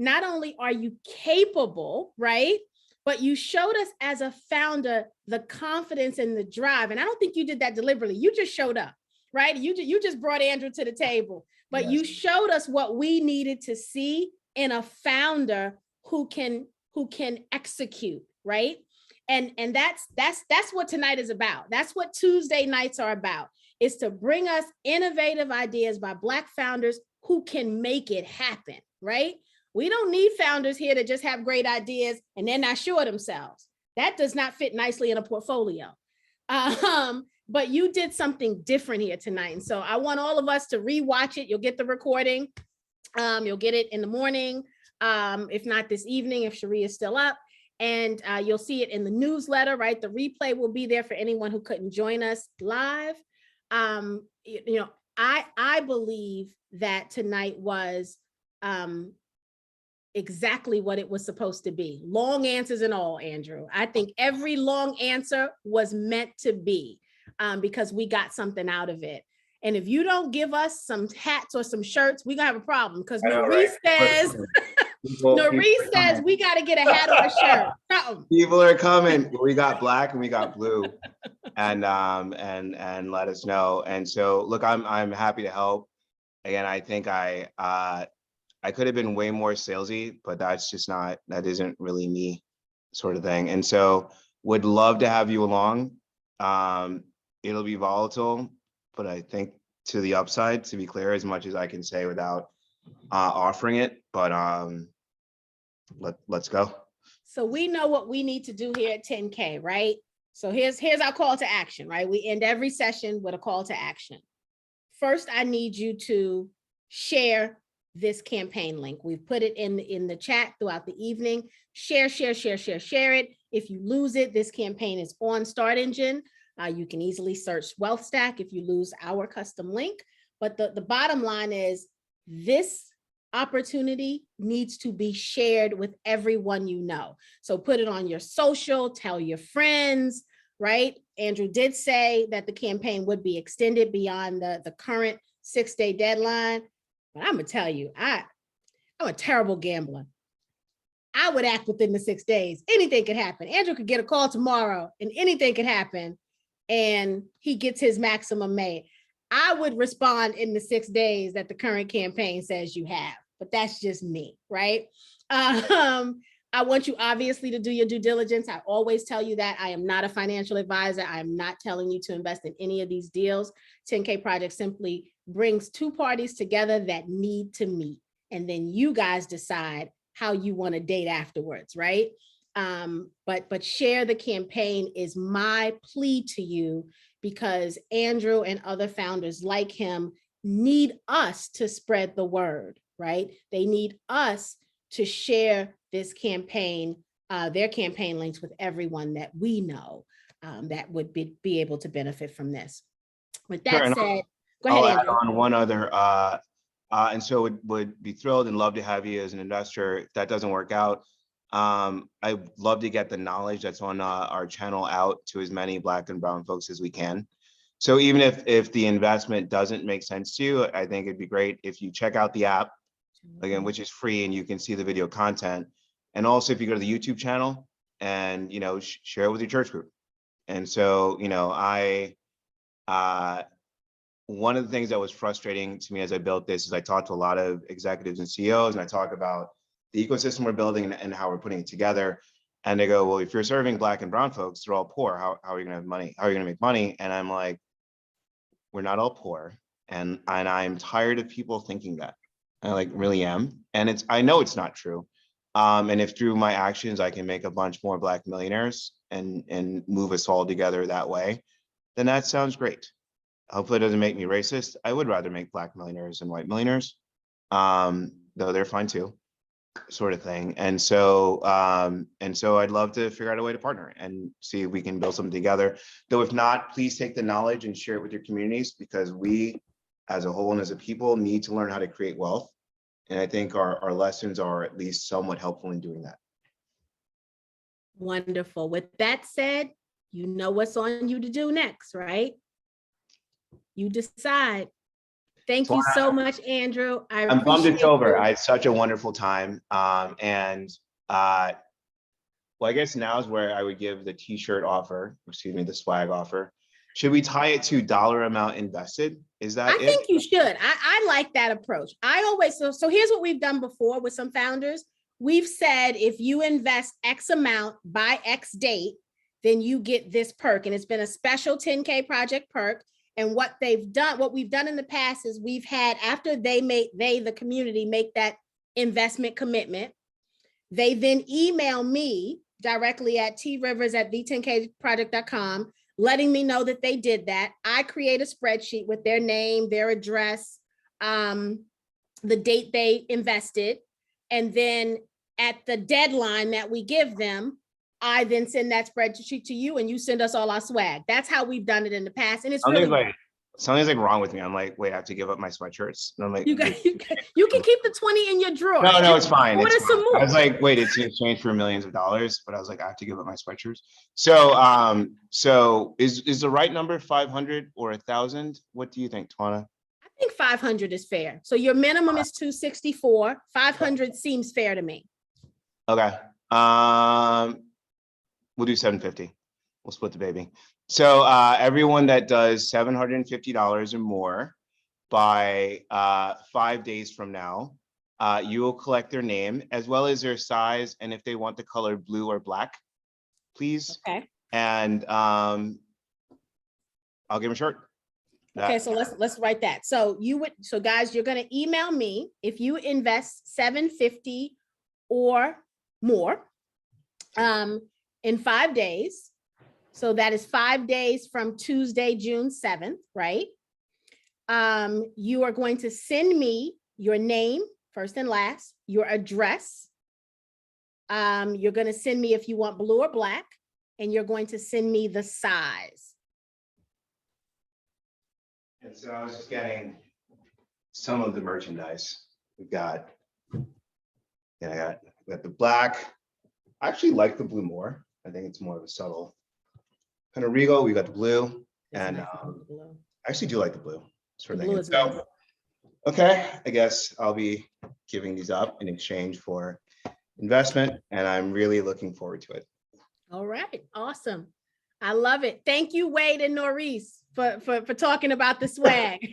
not only are you capable, right, but you showed us as a founder the confidence and the drive. And I don't think you did that deliberately. You just showed up, right? You just brought Andrew to the table, but you showed us what we needed to see in a founder who can execute, right? And that's what tonight is about. That's what Tuesday nights are about, is to bring us innovative ideas by Black founders who can make it happen, right? We don't need founders here to just have great ideas and they're not sure of themselves. That does not fit nicely in a portfolio. But you did something different here tonight. And so I want all of us to rewatch it. You'll get the recording. You'll get it in the morning. If not this evening, if Cherie is still up. And you'll see it in the newsletter, right? The replay will be there for anyone who couldn't join us live. I believe that tonight was exactly what it was supposed to be. Long answers and all, Andrew. I think every long answer was meant to be because we got something out of it. And if you don't give us some hats or some shirts, we're gonna have a problem because Norris says, Norris says we got to get a hat or a shirt. Something. People are coming. We got black and we got blue, and let us know. And so, look, I'm happy to help. Again, I think I could have been way more salesy, but that isn't really me, sort of thing. And so, would love to have you along. It'll be volatile, but I think to the upside, to be clear, as much as I can say without offering it. But let's go. So we know what we need to do here at 10K, right? So here's our call to action, right? We end every session with a call to action. First, I need you to share this campaign link. We've put it in the chat throughout the evening. Share it. If you lose it, this campaign is on Start Engine. You can easily search WealthStack if you lose our custom link. But the bottom line is this opportunity needs to be shared with everyone you know. So put it on your social, tell your friends, right? Andrew did say that the campaign would be extended beyond the current 6-day deadline. But I'm gonna tell you, I'm a terrible gambler. I would act within the 6 days. Anything could happen. Andrew could get a call tomorrow and anything could happen and he gets his maximum made. I would respond in the 6 days that the current campaign says you have, but that's just me, right? I want you obviously to do your due diligence. I always tell you that I am not a financial advisor. I am not telling you to invest in any of these deals. 10K Project simply brings two parties together that need to meet. And then you guys decide how you want to date afterwards, right? But share the campaign is my plea to you, because Andrew and other founders like him need us to spread the word, right? They need us to share this campaign, their campaign links with everyone that we know that would be able to benefit from this. With that Sure, said, go I'll ahead, add Andrew. on one other, and so would be thrilled and love to have you as an investor. If that doesn't work out, I'd love to get the knowledge that's on our channel out to as many Black and brown folks as we can. So even if the investment doesn't make sense to you, I think it'd be great if you check out the app, again, which is free, and you can see the video content. And also if you go to the YouTube channel and, share it with your church group. And so, one of the things that was frustrating to me as I built this is I talked to a lot of executives and CEOs, and I talk about the ecosystem we're building and how we're putting it together. And they go, well, if you're serving Black and brown folks, they're all poor. How are you gonna have money? How are you gonna make money? And I'm like, we're not all poor. And I'm tired of people thinking that. I really am. And I know it's not true. And if through my actions, I can make a bunch more Black millionaires and move us all together that way, then that sounds great. Hopefully it doesn't make me racist. I would rather make Black millionaires than white millionaires, though they're fine too, sort of thing. And so I'd love to figure out a way to partner and see if we can build something together. Though if not, please take the knowledge and share it with your communities, because we as a whole and as a people need to learn how to create wealth. And I think our lessons are at least somewhat helpful in doing that. Wonderful. With that said, you know what's on you to do next, right? You decide. Thank you so much, Andrew. I'm bummed it's over. I had such a wonderful time. What well, I guess now is where I would give the t-shirt offer, excuse me, the swag offer. Should we tie it to dollar amount invested? Is that I it? think you should. I like that approach. I always, so here's what we've done before with some founders. We've said, if you invest X amount by X date, then you get this perk. And it's been a special 10K project perk. And what we've done in the past is we've had, after the community make that investment commitment, they then email me directly at trivers@the10kproject.com, letting me know that they did that. I create a spreadsheet with their name, their address, the date they invested. And then at the deadline that we give them, I then send that spreadsheet to you and you send us all our swag. That's how we've done it in the past. And it's really, Something's like wrong with me. I'm like, wait, I have to give up my sweatshirts. And I'm like, you can keep the 20 in your drawer. no, it's fine. Order It's some fine. more. I was like, wait, it's in exchange for millions of dollars, but I was like, I have to give up my sweatshirts. So, so is the right number 500 or 1,000? What do you think, Tawana? I think 500 is fair. So your minimum is 264. 500 seems fair to me. Okay. We'll do 750. We'll split the baby. So everyone that does $750 or more by 5 days from now, you will collect their name as well as their size and if they want the color blue or black, please. Okay. And I'll give them a shirt. Okay, so let's write that. So guys, you're gonna email me if you invest $750 or more in 5 days. So that is 5 days from Tuesday, June 7th, right? You are going to send me your name, first and last, your address. You're going to send me if you want blue or black, and you're going to send me the size. And so I was just getting some of the merchandise. We've got, I got the black. I actually like the blue more. I think it's more of a subtle kind of regal. We got the blue, and I actually do like the blue. Sort of thing. So, okay, I guess I'll be giving these up in exchange for investment, and I'm really looking forward to it. All right, awesome. I love it. Thank you, Wade and Norris, for talking about the swag.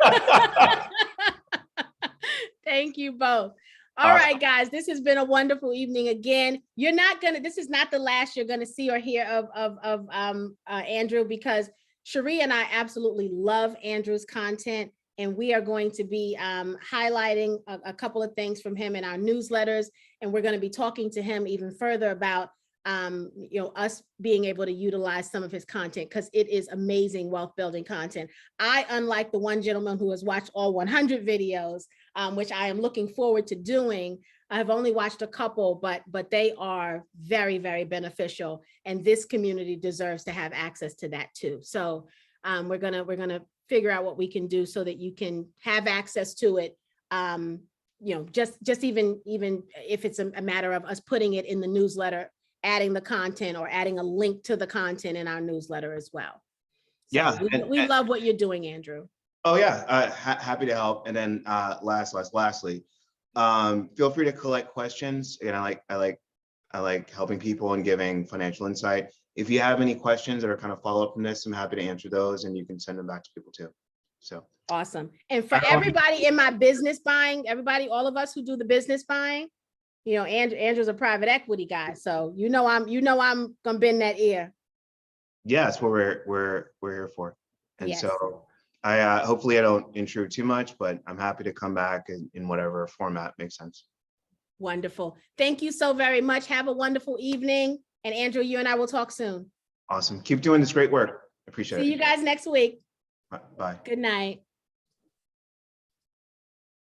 Thank you both. All right, guys, this has been a wonderful evening again. This is not the last you're gonna see or hear of Andrew, because Cherie and I absolutely love Andrew's content, and we are going to be highlighting a couple of things from him in our newsletters, and we're gonna be talking to him even further about us being able to utilize some of his content, because it is amazing wealth building content. Unlike the one gentleman who has watched all 100 videos, which I am looking forward to doing, I've only watched a couple, but they are very, very beneficial, and this community deserves to have access to that too. So we're gonna figure out what we can do so that you can have access to it. Just even if it's a matter of us putting it in the newsletter, adding the content or adding a link to the content in our newsletter as well. So Yeah, we love what you're doing, Andrew. Oh yeah, happy to help. And then lastly, feel free to collect questions. And I like helping people and giving financial insight. If you have any questions that are kind of follow up from this, I'm happy to answer those, and you can send them back to people too. So awesome. And for everybody in my business buying, all of us who do the business buying, Andrew's a private equity guy, so I'm gonna bend that ear. yeah, that's what we're here for. And Yes. so I hopefully I don't intrude too much, but I'm happy to come back in whatever format makes sense. Wonderful. Thank you so very much. Have a wonderful evening. And Andrew, you and I will talk soon. Awesome. Keep doing this great work. I appreciate it. See you guys next week. Bye. Good night.